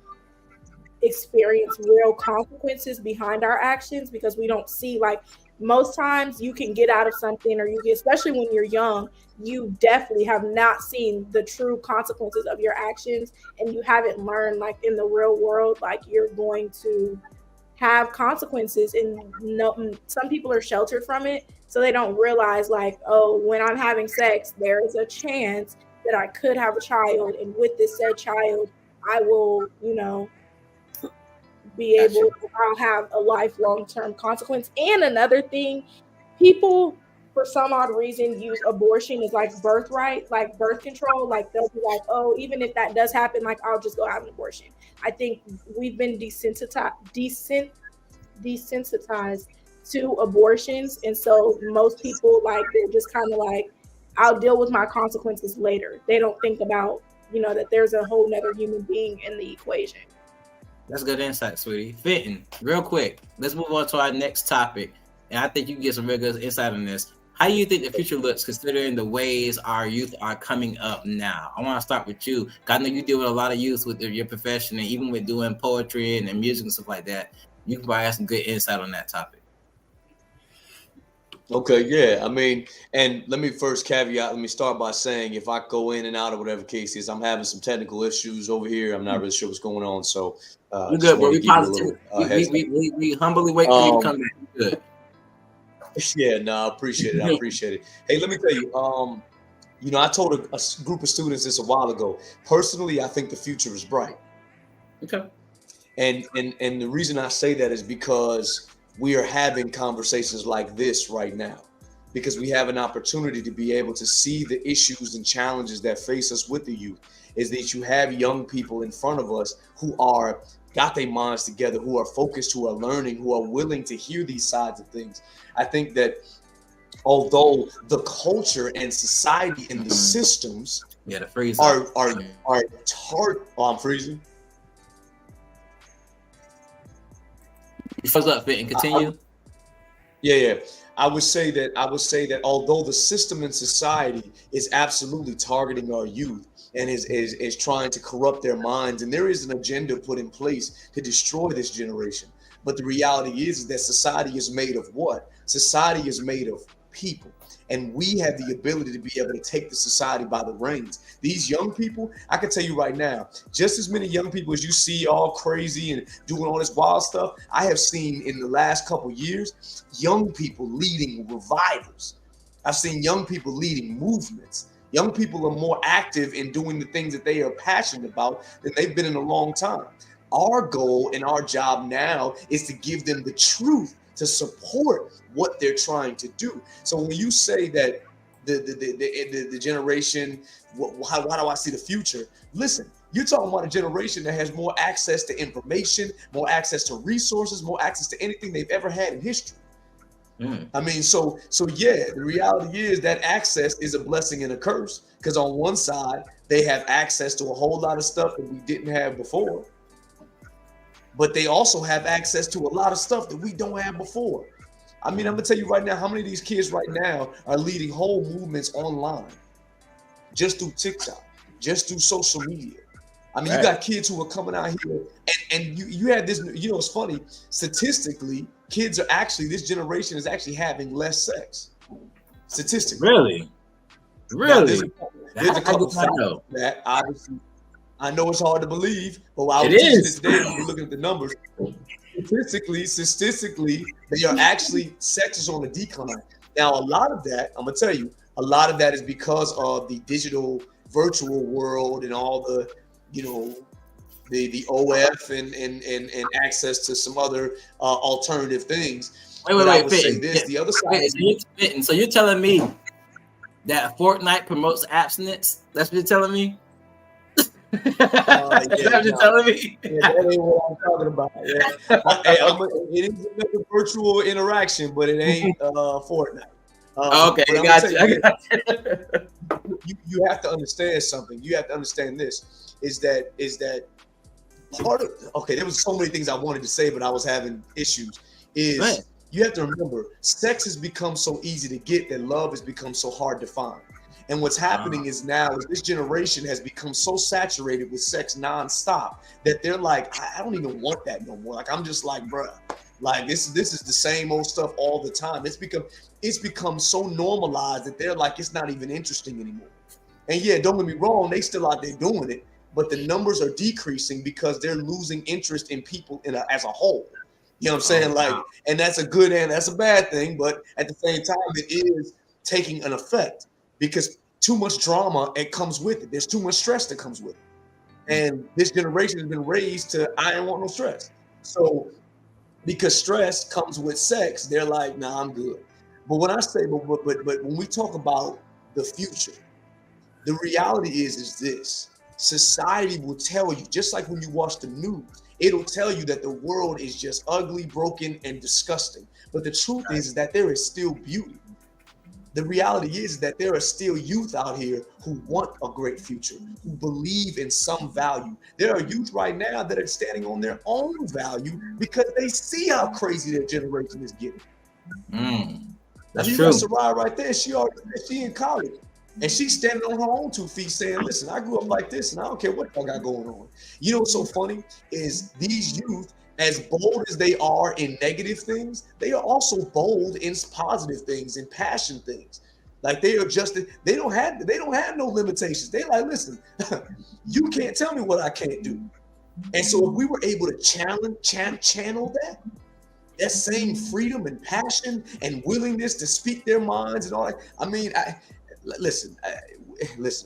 experience real consequences behind our actions, because we don't see, like, most times you can get out of something, or especially when you're young, you definitely have not seen the true consequences of your actions, and you haven't learned, like, in the real world, like, you're going to have consequences, and some people are sheltered from it, so they don't realize, like, oh, when I'm having sex, there is a chance that I could have a child, and with this said child, I will, I'll have a lifelong term consequence. And another thing, people, for some odd reason, use abortion as like birthright, like birth control. Like, they'll be like, oh, even if that does happen, like, I'll just go have an abortion. I think we've been desensitized to abortions. And so most people, like, they're just kind of like, I'll deal with my consequences later. They don't think about, that there's a whole nother human being in the equation. That's good insight, sweetie. Fitting, real quick, let's move on to our next topic. And I think you can get some real good insight on this. How do you think the future looks considering the ways our youth are coming up now? I want to start with you. 'Cause I know you deal with a lot of youth with your profession, and even with doing poetry and music and stuff like that. You can probably have some good insight on that topic. Okay, yeah. I mean, and let me first caveat. Let me start by saying if I go in and out or whatever case is, I'm having some technical issues over here. I'm not really sure what's going on. So You're just good, bro. want to We give you a positive. little We humbly wait for you to come back. You're good. Yeah, no, I appreciate it. I appreciate it. Hey, let me tell you, I told a group of students this a while ago. Personally, I think the future is bright. Okay. And the reason I say that is because we are having conversations like this right now, because we have an opportunity to be able to see the issues and challenges that face us with the youth. Is that you have young people in front of us who are got their minds together, who are focused, who are learning, who are willing to hear these sides of things. I think that although the culture and society and the systems the freeze are tart. Oh, I'm freezing. You fuzz up, fit, and continue. Yeah. I would say that although the system and society is absolutely targeting our youth and is trying to corrupt their minds, and there is an agenda put in place to destroy this generation. But the reality is that society is made of what? Society is made of people. And we have the ability to be able to take the society by the reins. These young people, I can tell you right now, just as many young people as you see all crazy and doing all this wild stuff, I have seen in the last couple years, young people leading revivals. I've seen young people leading movements. Young people are more active in doing the things that they are passionate about than they've been in a long time. Our goal and our job now is to give them the truth, to support what they're trying to do. So when you say that the generation, how do I see the future? Listen, you're talking about a generation that has more access to information, more access to resources, more access to anything they've ever had in history. I mean, so yeah, the reality is that access is a blessing and a curse, because on one side, they have access to a whole lot of stuff that we didn't have before. But they also have access to a lot of stuff that we don't have before. I mean, I'm gonna tell you right now, how many of these kids right now are leading whole movements online, just through TikTok, just through social media. I mean, you got kids who are coming out here, and you had this, it's funny, statistically, kids are actually, this generation is actually having less sex. Statistically. Really? Now, there's a couple factors that obviously, I know it's hard to believe, but I was teaching this today when we're looking at the numbers. Statistically, they are actually, sex is on the decline. Now, a lot of that, I'm gonna tell you, a lot of that is because of the digital virtual world and all the, the OF and access to some other alternative things. Wait, the other side. So you're telling me that Fortnite promotes abstinence? That's what you're telling me? That you're telling me? Yeah, that ain't what I'm talking about. Yeah. It is another virtual interaction, but it ain't Fortnite. Okay, I got you. You have to understand something. You have to understand this is that part of, okay, there was so many things I wanted to say, but I was having issues. You have to remember, sex has become so easy to get that love has become so hard to find. And what's happening is now this generation has become so saturated with sex nonstop that they're like, I don't even want that no more. Like, I'm just like, bruh, like this is the same old stuff all the time. It's become so normalized that they're like, it's not even interesting anymore. And yeah, don't get me wrong, they still out there doing it, but the numbers are decreasing because they're losing interest in people as a whole. You know what I'm saying? Like, and that's a good and that's a bad thing, but at the same time, it is taking an effect because too much drama, it comes with it. There's too much stress that comes with it. And this generation has been raised to, I don't want no stress. So because stress comes with sex, they're like, nah, I'm good. But when I say, but when we talk about the future, the reality is this: society will tell you, just like when you watch the news, it'll tell you that the world is just ugly, broken, and disgusting. But the truth is that there is still beauty. The reality is that there are still youth out here who want a great future, who believe in some value. There are youth right now that are standing on their own value because they see how crazy their generation is getting. That's you true. got Soraya right there. She in college. And she's standing on her own 2 feet saying, listen, I grew up like this and I don't care what I got going on. You know what's so funny is these youth, as bold as they are in negative things, they are also bold in positive things, in passion things. Like they don't have no limitations. They like, listen, you can't tell me what I can't do. And so if we were able to channel that same freedom and passion and willingness to speak their minds and all that, I mean, listen,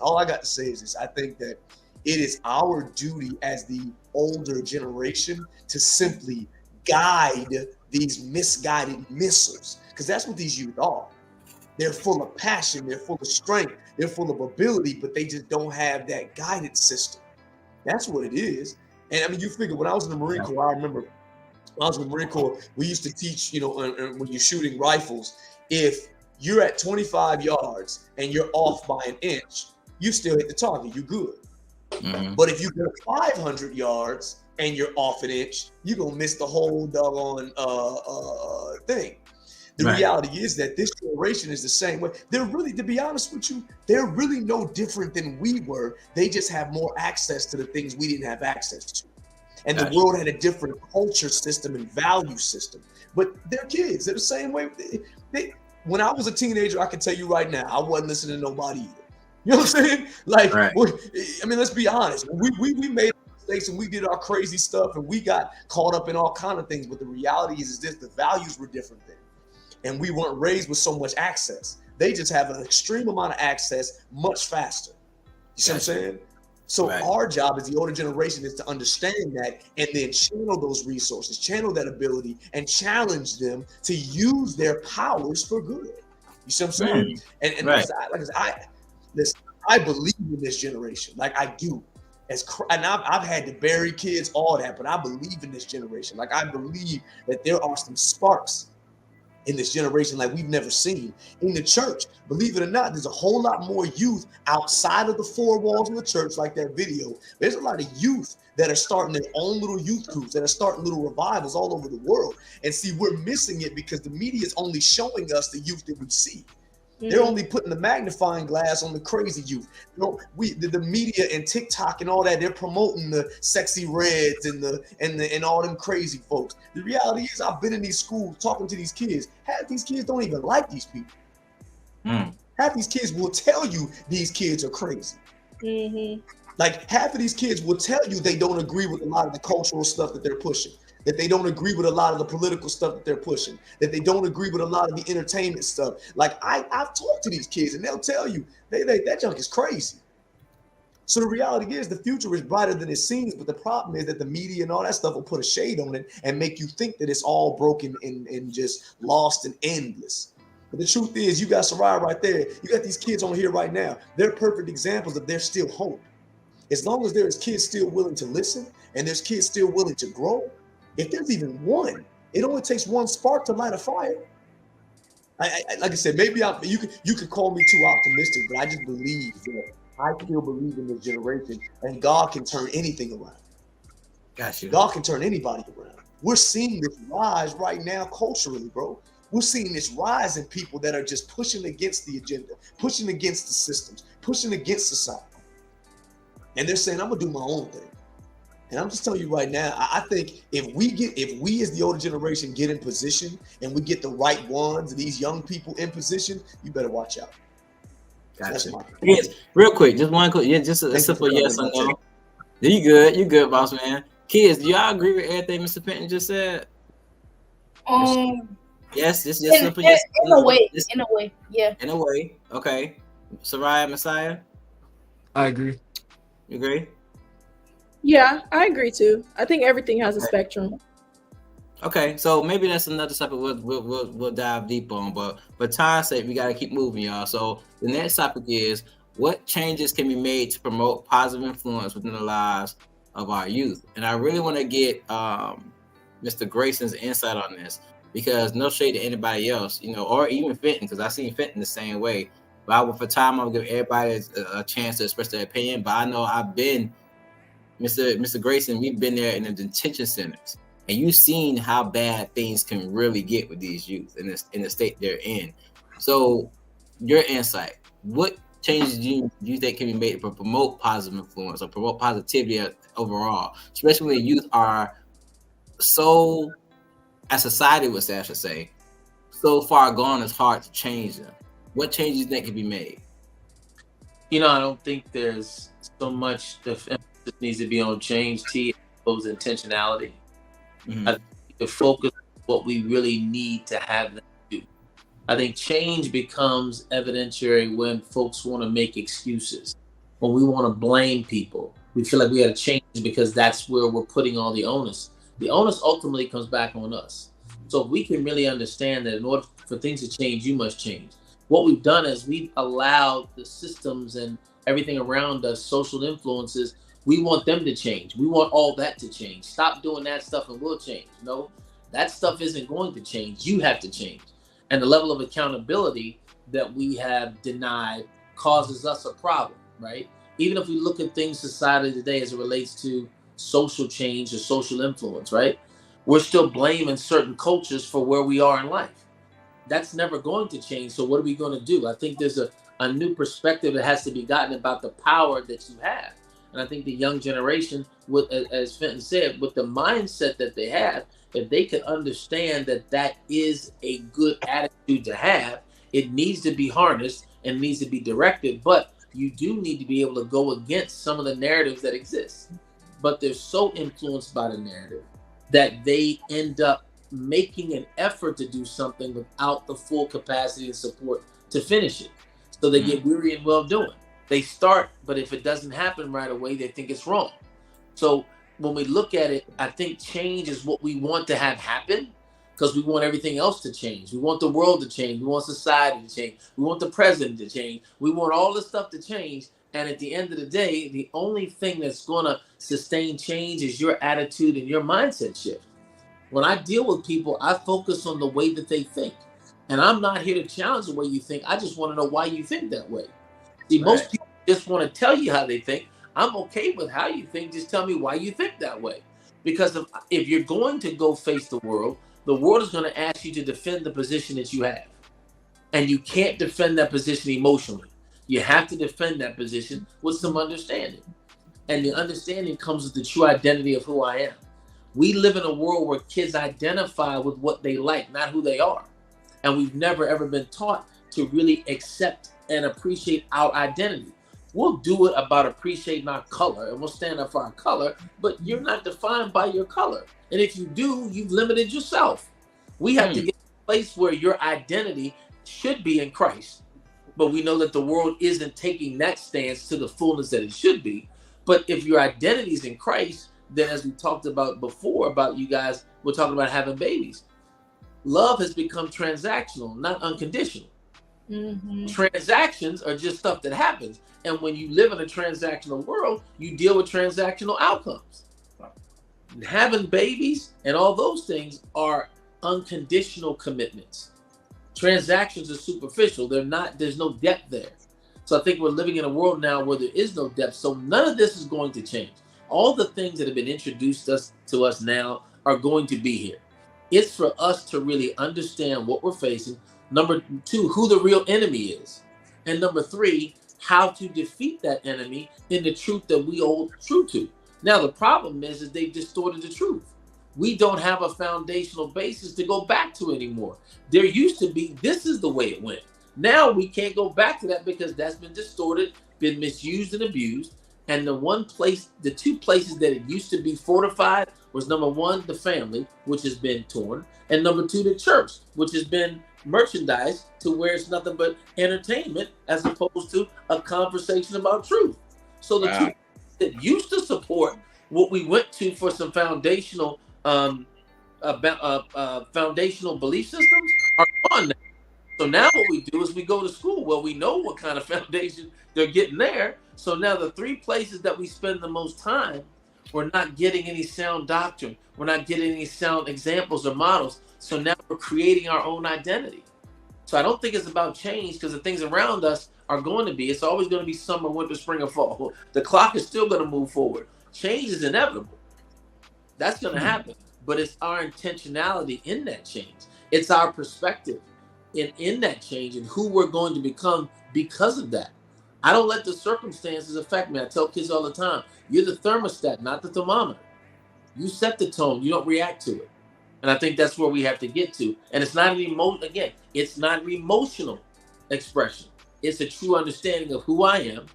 all I got to say is this. I think that it is our duty as the older generation to simply guide these misguided missiles, because that's what these youth are. They're full of passion, they're full of strength, they're full of ability, but they just don't have that guidance system. That's what it is. And I mean, you figure when I was in the Marine Corps, I remember when I was in the Marine Corps, we used to teach, when you're shooting rifles, if you're at 25 yards and you're off by an inch, you still hit the target, you good. Mm-hmm. But if you go 500 yards and you're off an inch, you're going to miss the whole doggone thing. The reality is that this generation is the same way. They're really, to be honest with you, they're really no different than we were. They just have more access to the things we didn't have access to. And the world had a different culture system and value system. But they're kids. They're the same way. When I was a teenager, I can tell you right now, I wasn't listening to nobody either. You know what I'm saying? Like, I mean, let's be honest. We made mistakes and we did our crazy stuff and we got caught up in all kind of things. But the reality is this: the values were different then. And we weren't raised with so much access. They just have an extreme amount of access much faster. You see what I'm saying? So our job as the older generation is to understand that and then channel those resources, channel that ability, and challenge them to use their powers for good. You see what I'm saying? And listen, I believe in this generation. Like I do. And I've had to bury kids, all that, but I believe in this generation. Like I believe that there are some sparks in this generation like we've never seen in the church. Believe it or not, there's a whole lot more youth outside of the 4 walls of the church, like that video. There's a lot of youth that are starting their own little youth groups, that are starting little revivals all over the world. And see, we're missing it because the media is only showing us the youth that we see. They're only putting the magnifying glass on the crazy youth. You know, the media and TikTok and all that, they're promoting the sexy reds and all them crazy folks. The reality is, I've been in these schools talking to these kids. Half these kids don't even like these people. Half these kids will tell you these kids are crazy. Like half of these kids will tell you they don't agree with a lot of the cultural stuff that they're pushing. That they don't agree with a lot of the political stuff that they're pushing, that they don't agree with a lot of the entertainment stuff. Like I've talked to these kids and they'll tell you that junk is crazy. So the reality is the future is brighter than it seems, but the problem is that the media and all that stuff will put a shade on it and make you think that it's all broken and just lost and endless. But the truth is, you got Soraya right there. You got these kids on here right now. They're perfect examples of there's still hope. As long as there's kids still willing to listen and there's kids still willing to grow, if there's even one, it only takes one spark to light a fire. Like I said, maybe you could call me too optimistic, but I just believe that I still believe in this generation, and God can turn anything around. Gotcha. God can turn anybody around. We're seeing this rise right now culturally, bro. We're seeing this rise in people that are just pushing against the agenda, pushing against the systems, pushing against society, and they're saying, "I'm gonna do my own thing." And I'm just telling you right now, I think if we as the older generation get in position and we get the right ones, these young people in position, you better watch out. Gotcha. Yes, real quick, just one quick, just a simple yes or no. You good, boss man. Kids, do y'all agree with everything Mr. Fenton just said? Yes, this is simple. Yes, in a way, yeah. In a way, okay. Soraya, Messiah, I agree. You agree? Yeah, I agree too. I think everything has a spectrum. Okay, so maybe that's another topic we'll dive deep on, but for time's sake, we gotta keep moving, y'all. So the next topic is what changes can be made to promote positive influence within the lives of our youth. And I really want to get Mr. Grayson's insight on this, because no shade to anybody else, or even Fenton, because I seen Fenton the same way. But for time, I'll give everybody a chance to express their opinion. But I know I've been Mr. Grayson, we've been there in the detention centers, and you've seen how bad things can really get with these youth in the state they're in. So, your insight, what changes do you think can be made to promote positive influence or promote positivity overall, especially when youth are so, as society would say, I should say, so far gone, it's hard to change them. What changes do you think can be made? You know, I don't think there's so much the emphasis needs to be on change. Those intentionality. Mm-hmm. I think the focus on what we really need to have them do. I think change becomes evidentiary when folks want to make excuses, when we want to blame people. We feel like we got to change because that's where we're putting all the onus. The onus ultimately comes back on us. So if we can really understand that in order for things to change, you must change. What we've done is we've allowed the systems and everything around us, social influences, we want them to change. We want all that to change. Stop doing that stuff and we'll change. No, that stuff isn't going to change. You have to change. And the level of accountability that we have denied causes us a problem, right? Even if we look at things society today as it relates to social change or social influence, right? We're still blaming certain cultures for where we are in life. That's never going to change. So what are we going to do? I think there's a new perspective that has to be gotten about the power that you have. And I think the young generation, with, as Fenton said, with the mindset that they have, if they can understand that that is a good attitude to have, it needs to be harnessed and needs to be directed. But you do need to be able to go against some of the narratives that exist. But they're so influenced by the narrative that they end up making an effort to do something without the full capacity and support to finish it. So they get weary and well doing. They start, but if it doesn't happen right away, they think it's wrong. So when we look at it, I think change is what we want to have happen because we want everything else to change. We want the world to change. We want society to change. We want the president to change. We want all this stuff to change. And at the end of the day, the only thing that's going to sustain change is your attitude and your mindset shift. When I deal with people, I focus on the way that they think. And I'm not here to challenge the way you think. I just want to know why you think that way. See, most people just want to tell you how they think. I'm okay with how you think. Just tell me why you think that way. Because if you're going to go face the world is going to ask you to defend the position that you have. And you can't defend that position emotionally. You have to defend that position with some understanding. And the understanding comes with the true identity of who I am. We live in a world where kids identify with what they like, not who they are. And we've never, ever been taught to really accept and appreciate our identity. We'll do it about appreciating our color and we'll stand up for our color, but you're not defined by your color. And if you do, you've limited yourself. We have to get to a place where your identity should be in Christ. But we know that the world isn't taking that stance to the fullness that it should be. But if your identity is in Christ, then as we talked about before, about you guys, we're talking about having babies. Love has become transactional, not unconditional. Mm-hmm. Transactions are just stuff that happens. And when you live in a transactional world, you deal with transactional outcomes. Having babies and all those things are unconditional commitments. Transactions are superficial. There's no depth there. So I think we're living in a world now where there is no depth. So none of this is going to change. All the things that have been introduced to us now are going to be here. It's for us to really understand what we're facing. Number two, who the real enemy is. And number three, how to defeat that enemy in the truth that we hold true to. Now, the problem is they've distorted the truth. We don't have a foundational basis to go back to anymore. There used to be, this is the way it went. Now we can't go back to that because that's been distorted, been misused and abused. And the two places that it used to be fortified was number one, the family, which has been torn, and number two, the church, which has been merchandise to where it's nothing but entertainment as opposed to a conversation about truth. So the two that used to support what we went to for some foundational foundational belief systems are gone now. So now what we do is we go to school. Well, we know what kind of foundation they're getting there. So now the three places that we spend the most time, we're not getting any sound doctrine. We're not getting any sound examples or models. So now we're creating our own identity. So I don't think it's about change because the things around us are going to be. It's always going to be summer, winter, spring, or fall. The clock is still going to move forward. Change is inevitable. That's going to happen. But it's our intentionality in that change. It's our perspective. in that change and who we're going to become because of that. I don't let the circumstances affect me. I tell kids all the time, you're the thermostat, not the thermometer. You set the tone, you don't react to it. And I think that's where we have to get to. And it's not it's not an emotional expression. It's a true understanding of who I am,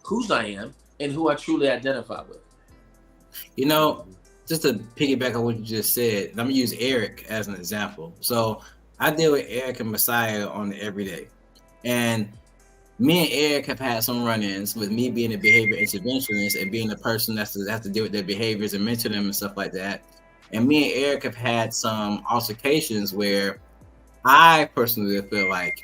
whose I am, and who I truly identify with. You know, just to piggyback on what you just said, I'm gonna use Eric as an example. So I deal with Eric and Messiah on the everyday. And me and Eric have had some run-ins with me being a behavior interventionist and being the person that has to deal with their behaviors and mentor them and stuff like that. And me and Eric have had some altercations where I personally feel like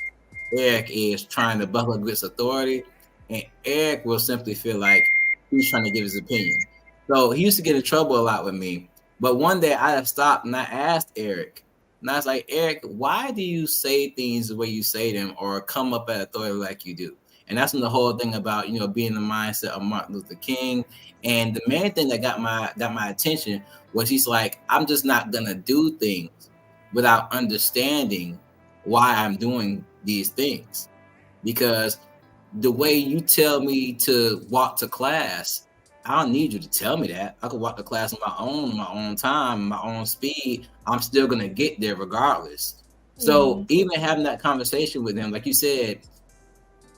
Eric is trying to buckle against authority, and Eric will simply feel like he's trying to give his opinion. So he used to get in trouble a lot with me. But one day I have stopped and I asked Eric, and I was like, Eric, why do you say things the way you say them or come up at authority like you do? And that's when the whole thing about, you know, being the mindset of Martin Luther King. And the main thing that got my attention was he's like, I'm just not gonna do things without understanding why I'm doing these things. Because the way you tell me to walk to class, I don't need you to tell me that. I could walk to class on my own time, my own speed. I'm still gonna get there regardless. So even having that conversation with him, like you said,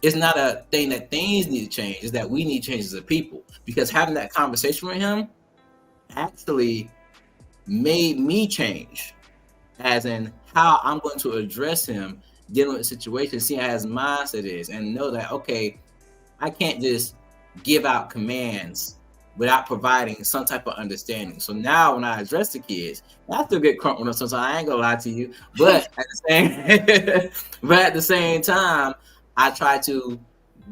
it's not a thing that things need to change, it's that we need change as a people. Because having that conversation with him actually made me change, as in how I'm going to address him dealing with the situation, see how his mindset is, and know that, okay, I can't just give out commands without providing some type of understanding. So now when I address the kids, I still get crunk with them sometimes, I ain't gonna lie to you, but at the same time, I try to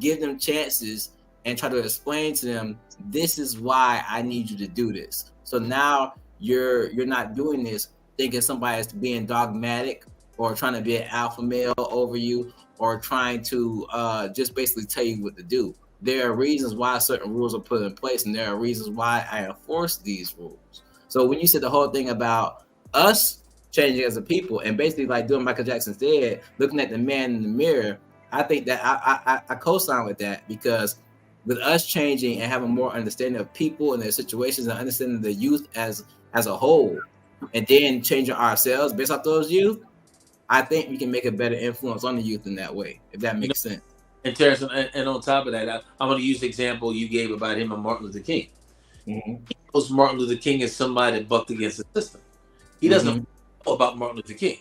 give them chances and try to explain to them, this is why I need you to do this. So now you're not doing this thinking somebody's being dogmatic or trying to be an alpha male over you or trying to just basically tell you what to do. There are reasons why certain rules are put in place, and there are reasons why I enforce these rules. So when you said the whole thing about us changing as a people and basically like doing Michael Jackson said, looking at the man in the mirror, I think that I co-sign with that, because with us changing and having more understanding of people and their situations and understanding the youth as a whole, and then changing ourselves based off those youth, I think we can make a better influence on the youth in that way, if that makes sense. And Terrence, and on top of that, I'm going to use the example you gave about him and Martin Luther King. He knows Martin Luther King is somebody that bucked against the system. He doesn't know about Martin Luther King.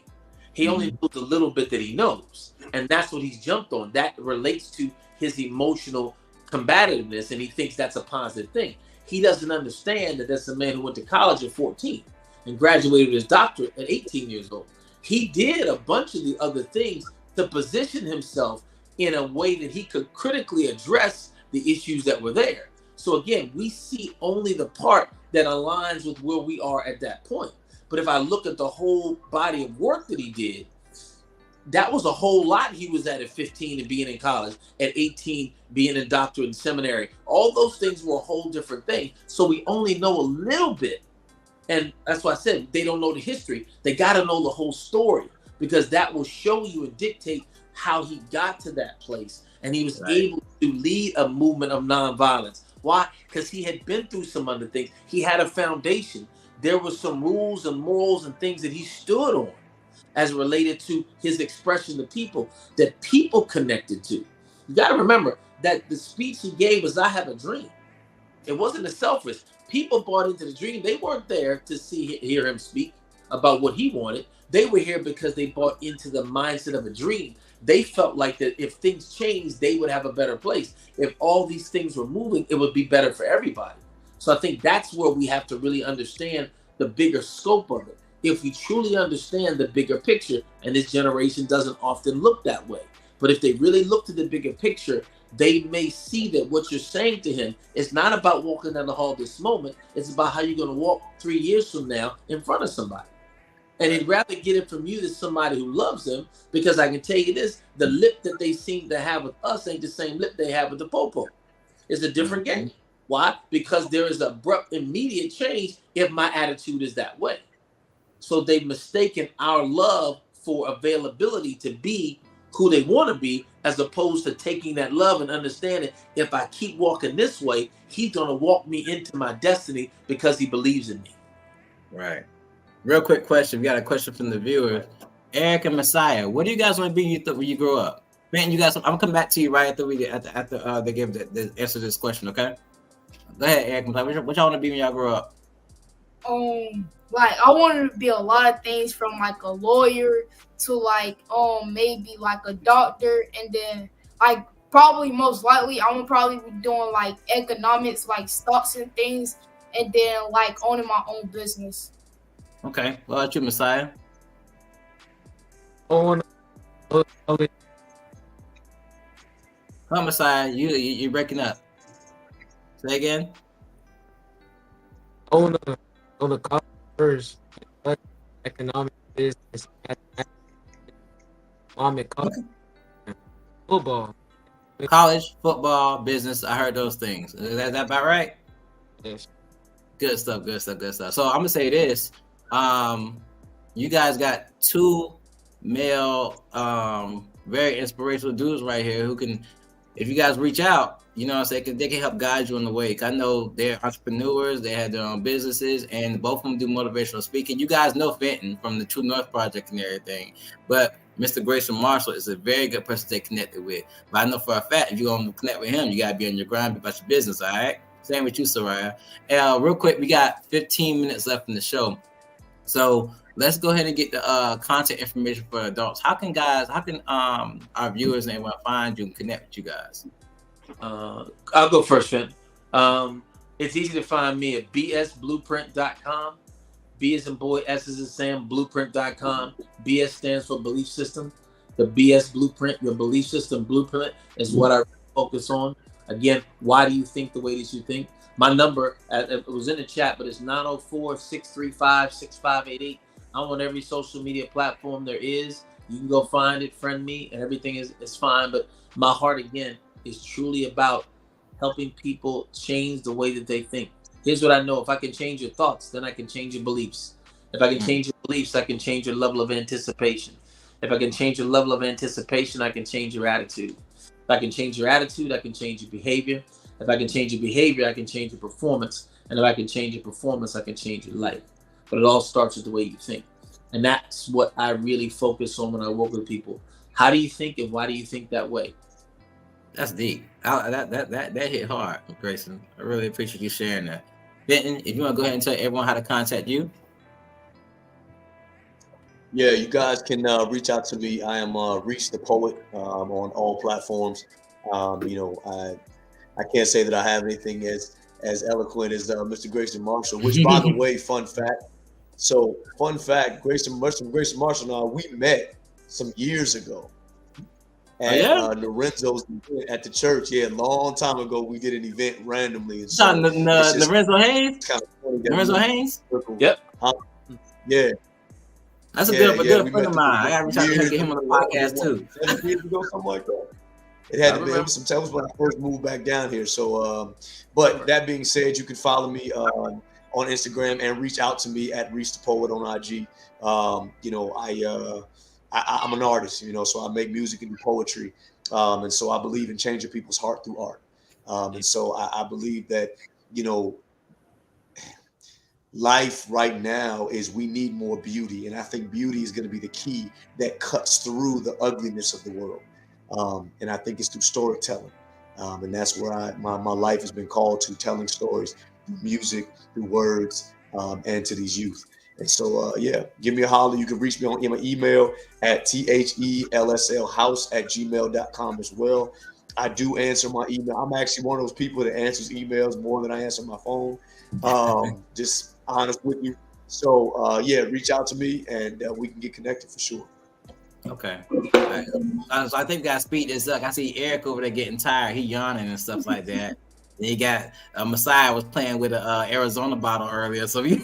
He only knows the little bit that he knows. And that's what he's jumped on. That relates to his emotional combativeness, and he thinks that's a positive thing. He doesn't understand that that's a man who went to college at 14 and graduated with his doctorate at 18 years old. He did a bunch of the other things to position himself in a way that he could critically address the issues that were there. So again, we see only the part that aligns with where we are at that point. But if I look at the whole body of work that he did, that was a whole lot he was at 15 and being in college, at 18 being a doctorate in seminary. All those things were a whole different thing. So we only know a little bit. And that's why I said they don't know the history. They got to know the whole story, because that will show you and dictate how he got to that place. And he was able to lead a movement of nonviolence. Why? Because he had been through some other things. He had a foundation. There were some rules and morals and things that he stood on as related to his expression to people that people connected to. You got to remember that the speech he gave was, I have a dream. It wasn't a selfish. People bought into the dream. They weren't there to hear him speak about what he wanted. They were here because they bought into the mindset of a dream. They felt like that if things changed, they would have a better place. If all these things were moving, it would be better for everybody. So I think that's where we have to really understand the bigger scope of it. If we truly understand the bigger picture, and this generation doesn't often look that way, but if they really look to the bigger picture, they may see that what you're saying to him is not about walking down the hall this moment. It's about how you're going to walk 3 years from now in front of somebody. And he'd rather get it from you than somebody who loves him, because I can tell you this, the lip that they seem to have with us ain't the same lip they have with the popo. It's a different game. Why? Because there is abrupt, immediate change if my attitude is that way. So they've mistaken our love for availability to be who they want to be, as opposed to taking that love and understanding, if I keep walking this way, he's going to walk me into my destiny because he believes in me. Right. Real quick question. We got a question from the viewers. Eric and Messiah, what do you guys want to be when you grow up? Man, you guys, I'm gonna come back to you right after they give the answer to this question, okay? Go ahead, Eric. What y'all want to be when y'all grow up? Like I wanted to be a lot of things, from like a lawyer to like maybe like a doctor, and then like probably most likely I would probably be doing like economics, like stocks and things, and then like owning my own business. Okay. What about you, Messiah? Oh, Come, Messiah. You're breaking up. Say again. on the college first, economic business, football. College, football, business. I heard those things. Is that about right? Yes. Good stuff. So I'm gonna say this. You guys got two male, very inspirational dudes right here who can, if you guys reach out, you know what I'm saying, they can help guide you on the way. 'Cause I know they're entrepreneurs, they have their own businesses, and both of them do motivational speaking. You guys know Fenton from the True North Project and everything, but Mr. Grayson Marshall is a very good person to stay connected with. But I know for a fact, if you're going to connect with him, you got to be on your grind about your business, all right? Same with you, Soraya. Real quick, we got 15 minutes left in the show. So let's go ahead and get the contact information for adults. How can our viewers and everyone find you and connect with you guys? I'll go first, Finn. It's easy to find me at bsblueprint.com. B as in boy, S as in Sam, blueprint.com. BS stands for belief system. The BS blueprint, your belief system blueprint, is what I focus on. Again, why do you think the way that you think? My number, it was in the chat, but it's 904-635-6588. I'm on every social media platform there is. You can go find it, friend me, and everything is fine. But my heart, again, is truly about helping people change the way that they think. Here's what I know. If I can change your thoughts, then I can change your beliefs. If I can change your beliefs, I can change your level of anticipation. If I can change your level of anticipation, I can change your attitude. If I can change your attitude, I can change your behavior. If I can change your behavior, I can change your performance. And if I can change your performance, I can change your life. But it all starts with the way you think. And that's what I really focus on when I work with people. How do you think, and why do you think that way? That's deep. That hit hard, Grayson. I really appreciate you sharing that. Benton, if you want to go ahead and tell everyone how to contact you. Yeah, you guys can reach out to me. I am Reese the Poet on all platforms. I can't say that I have anything as eloquent as Mr. Grayson Marshall, which, by the way, fun fact, Grayson Marshall and I, we met some years ago at Lorenzo's event at the church. Yeah, a long time ago, we did an event randomly. And so Lorenzo Haynes? Lorenzo Haynes? Yep. Yeah. That's a good friend of mine. I got to reach out to get him on the podcast too. 7 years ago, something like that. It had to be some time when I first moved back down here. So, but that being said, you can follow me on Instagram and reach out to me at Reese the Poet on IG. I'm an artist, so I make music and do poetry. And so I believe in changing people's heart through art. And so I believe that, life right now is we need more beauty. And I think beauty is going to be the key that cuts through the ugliness of the world. And I think it's through storytelling. And that's where my life has been called to, telling stories through music, through words, and to these youth. And so, give me a holler. You can reach me on my email at theslhouse@gmail.com as well. I do answer my email. I'm actually one of those people that answers emails more than I answer my phone. Just honest with you. So, reach out to me and we can get connected for sure. Okay. Right. So I think we got to speed this up. I see Eric over there getting tired. He yawning and stuff like that. And he got Messiah was playing with an Arizona bottle earlier. So we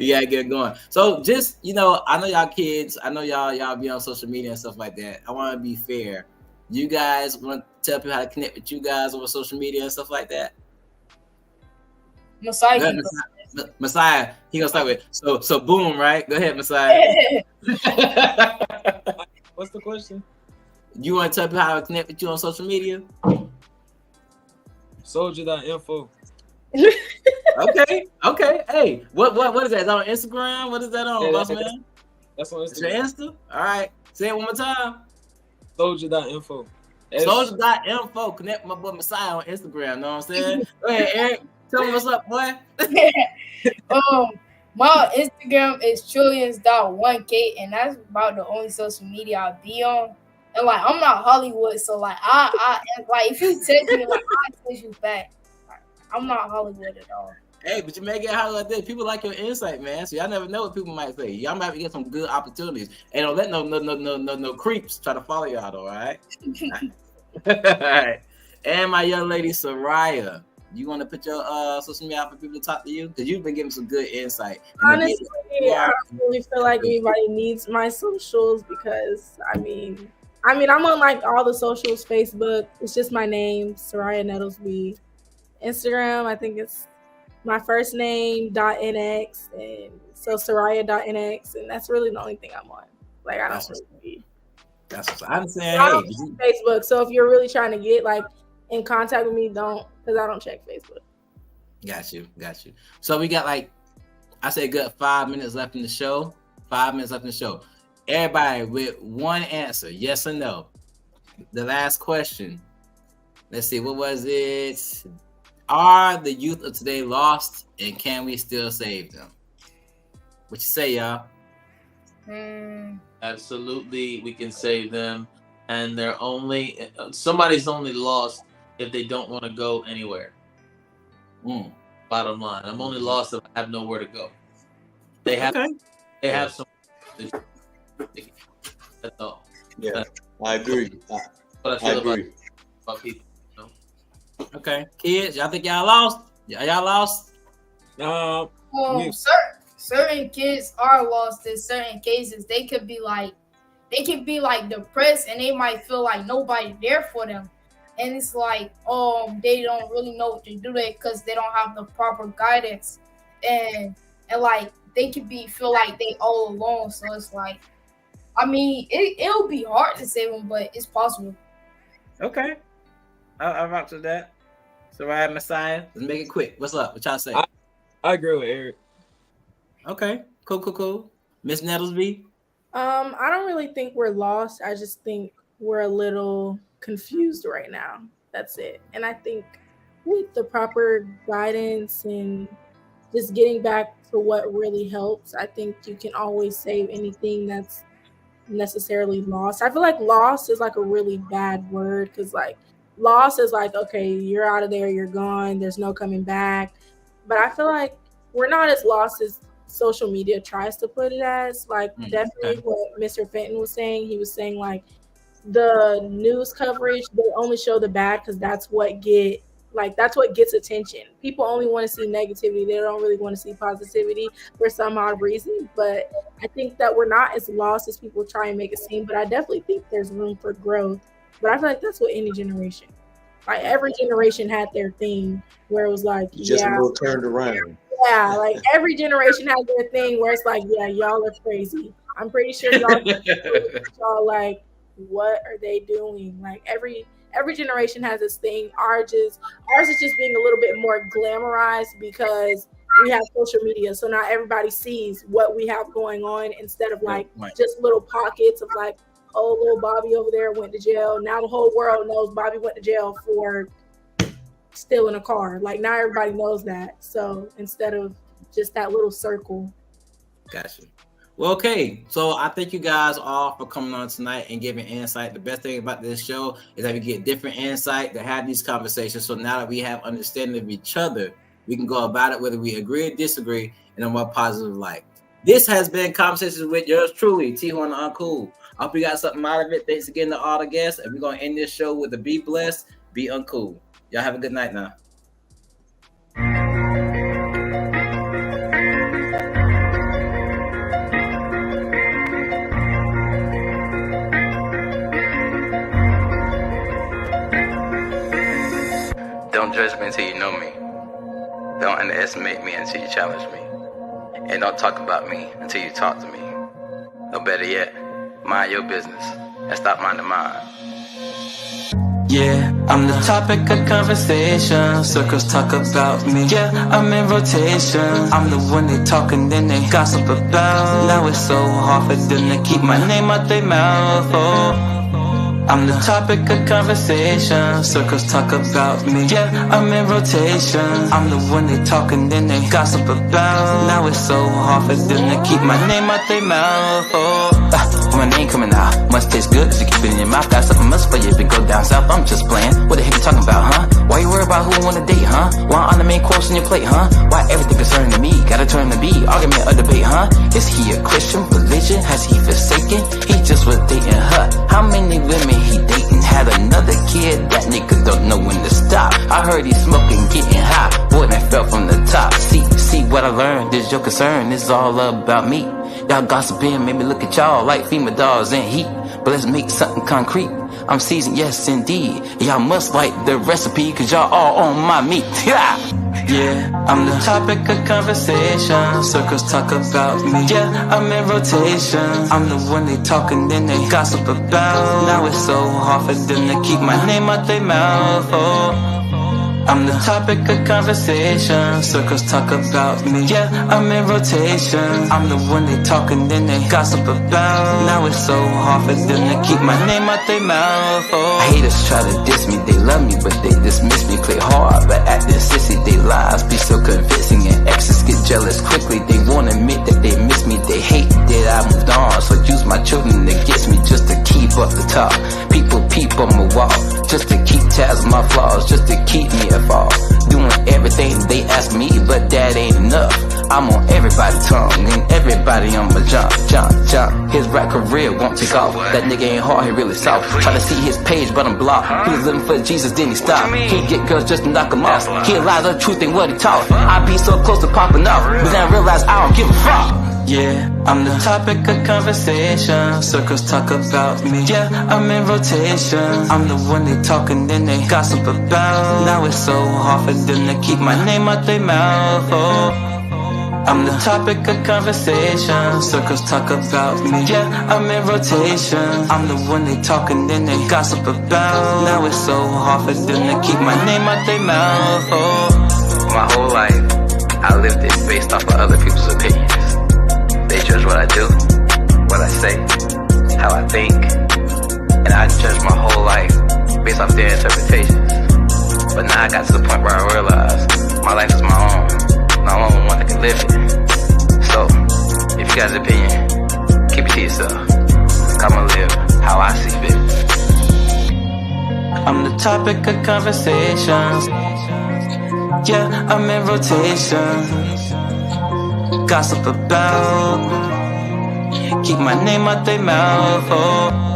gotta get going. So just, I know y'all kids, I know y'all be on social media and stuff like that. I want to be fair. You guys want to tell people how to connect with you guys over social media and stuff like that? Messiah. Messiah, he gonna start with so boom, right? Go ahead, Messiah. What's the question? You want to tell people how to connect with you on social media? Soldier.info. Okay. Hey, what is that? Is that on Instagram? What is that on, boss man? That's on It's your Instagram. Insta? All right. Say it one more time. Soldier.info. Soldier.info. Connect with my boy Messiah on Instagram. Know what I'm saying? Go ahead, Eric. Tell me what's up, boy. My Instagram is trillions.1K, and that's about the only social media I be on. And like, I'm not Hollywood, so like, I like if you text me, like I text you back. I'm not Hollywood at all. Hey, but you make it Hollywood this. People like your insight, man. So y'all never know what people might say. Y'all might get some good opportunities, and don't let no creeps try to follow y'all, though. All right. All right. And my young lady Soraya, you want to put your social media out for people to talk to you? Because you've been giving some good insight. Honestly, I don't really feel like anybody needs my socials because I mean, I'm on like all the socials. Facebook, it's just my name, Soraya Nettlesby. Instagram, I think it's my first name .nx, and so Soraya.nx, and that's really the only thing I'm on. Like I don't really. That's what I'm saying. I don't check Facebook, so if you're really trying to get like in contact with me, don't, because I don't check Facebook. Got you. So we got like, I say, good 5 minutes left in the show. 5 minutes left in the show. Everybody with one answer, yes or no. The last question. Let's see, what was it? Are the youth of today lost, and can we still save them? What you say, y'all? Absolutely, we can save them, and somebody's only lost if they don't want to go anywhere. Bottom line, I'm only lost if I have nowhere to go. They have some. That's all. Yeah, I agree. What I feel about people. Okay, kids, y'all think y'all lost? Y'all lost? Certain kids are lost in certain cases. They could be like depressed, and they might feel like nobody there for them, and it's like they don't really know what to do there because they don't have the proper guidance, and like they could feel like they all alone. So it's like, I mean, it'll be hard to save them, but it's possible. Okay. I'll rock to that. So, right, Messiah, let's make it quick. What's up? What y'all say? I agree with Eric. Okay, cool. Miss Nettlesby? I don't really think we're lost. I just think we're a little confused right now. That's it. And I think with the proper guidance and just getting back to what really helps, I think you can always save anything that's necessarily lost. I feel like lost is like a really bad word because like loss is like, okay, you're out of there, you're gone, there's no coming back. But I feel like we're not as lost as social media tries to put it as. Like definitely what Mr. Fenton was saying, he was saying like the news coverage, they only show the bad because that's what gets attention. People only want to see negativity. They don't really want to see positivity for some odd reason. But I think that we're not as lost as people try and make it seem. But I definitely think there's room for growth. But I feel like that's what any generation. Like every generation had their thing where it was like, just a little turned around. Yeah, like every generation has their thing where it's like, yeah, y'all are crazy. I'm pretty sure y'all like, what are they doing? Like every generation has its thing. Ours is just being a little bit more glamorized because we have social media. So now everybody sees what we have going on instead of like just little pockets of like, oh, little Bobby over there went to jail. Now the whole world knows Bobby went to jail for stealing a car. Like now everybody knows that. So instead of just that little circle. Gotcha. Well, okay. So I thank you guys all for coming on tonight and giving insight. The best thing about this show is that we get different insight to have these conversations. So now that we have understanding of each other, we can go about it whether we agree or disagree in a more positive light. This has been Conversations with yours truly, T-Horne da Uncool. I hope you got something out of it. Thanks again to all the guests. And we're going to end this show with a be blessed, be uncool. Y'all have a good night now. Don't judge me until you know me. Don't underestimate me until you challenge me. And don't talk about me until you talk to me. Or better yet, mind your business and stop minding mine. Yeah, I'm the topic of conversation. Circles talk about me. Yeah, I'm in rotation. I'm the one they talk and then they gossip about. Now it's so hard for them to keep my name out their mouth. Oh, I'm the topic of conversation. Circles talk about me. Yeah, I'm in rotation. I'm the one they talk and then they gossip about. Now it's so hard for them to keep my name out their mouth. Oh, my name coming out must taste good if you keep it in your mouth. Got something must for you if you go down south. I'm just playing. What the heck you talking about, huh? Why you worry about who I wanna date, huh? Why on the main course on your plate, huh? Why everything concerning to me gotta turn to be argument or debate, huh? Is he a Christian religion? Has he forsaken? He just was dating her. How many women he dating? Had another kid? That nigga don't know when to stop. I heard he smoking, getting high. Boy, that fell from the top. See what I learned. This your concern. It's all about me. Y'all gossiping made me look at y'all like female dogs in heat. But let's make something concrete. I'm seasoned, yes indeed. Y'all must like the recipe, cause y'all all on my meat. Yeah, I'm the topic of conversation. Circles talk about me. Yeah, I'm in rotation. I'm the one they talk and then they gossip about. Now it's so hard for them to keep my name out their mouth. Oh, I'm the topic of conversation. Circles talk about me. Yeah, I'm in rotation. I'm the one they talk and then they gossip about. Now it's so hard for them to keep my name out their mouth. Oh, haters try to diss me, they love me, but they dismiss me. Play hard, but acting sissy. They lies be so convincing, and exes get jealous quickly. They won't admit that they miss me. They hate that I moved on, so use my children against me just to keep up the talk. People peep on my wall just to keep tabs on my flaws, just to keep me fall. Doing everything they ask me, but that ain't enough. I'm on everybody's tongue and everybody on my jump. His rap career won't take off. That nigga ain't hard, he really soft. Try to see his page, but I'm blocked. He was living for Jesus, then he stopped. He get girls just to knock him off. He lies, the truth ain't what he taught. I be so close to popping off, but then I realize I don't give a fuck. Yeah, I'm the topic of conversation. Circles talk about me. Yeah, I'm in rotation. I'm the one they talk and then they gossip about. Now it's so hard for them to keep my name out their mouth. Oh, I'm the topic of conversation. Circles talk about me. Yeah, I'm in rotation. I'm the one they talk and then they gossip about. Now it's so hard for them to keep my name out their mouth. Oh, my whole life, I lived it based off of other people's opinions. They judge what I do, what I say, how I think, and I judge my whole life based off their interpretations. But now I got to the point where I realize my life is my own, and I'm the only one that can live it. So, if you got an opinion, keep it to yourself. I'ma live how I see fit. I'm the topic of conversations. Yeah, I'm in rotation. Gossip about, keep my name out their mouth. Oh.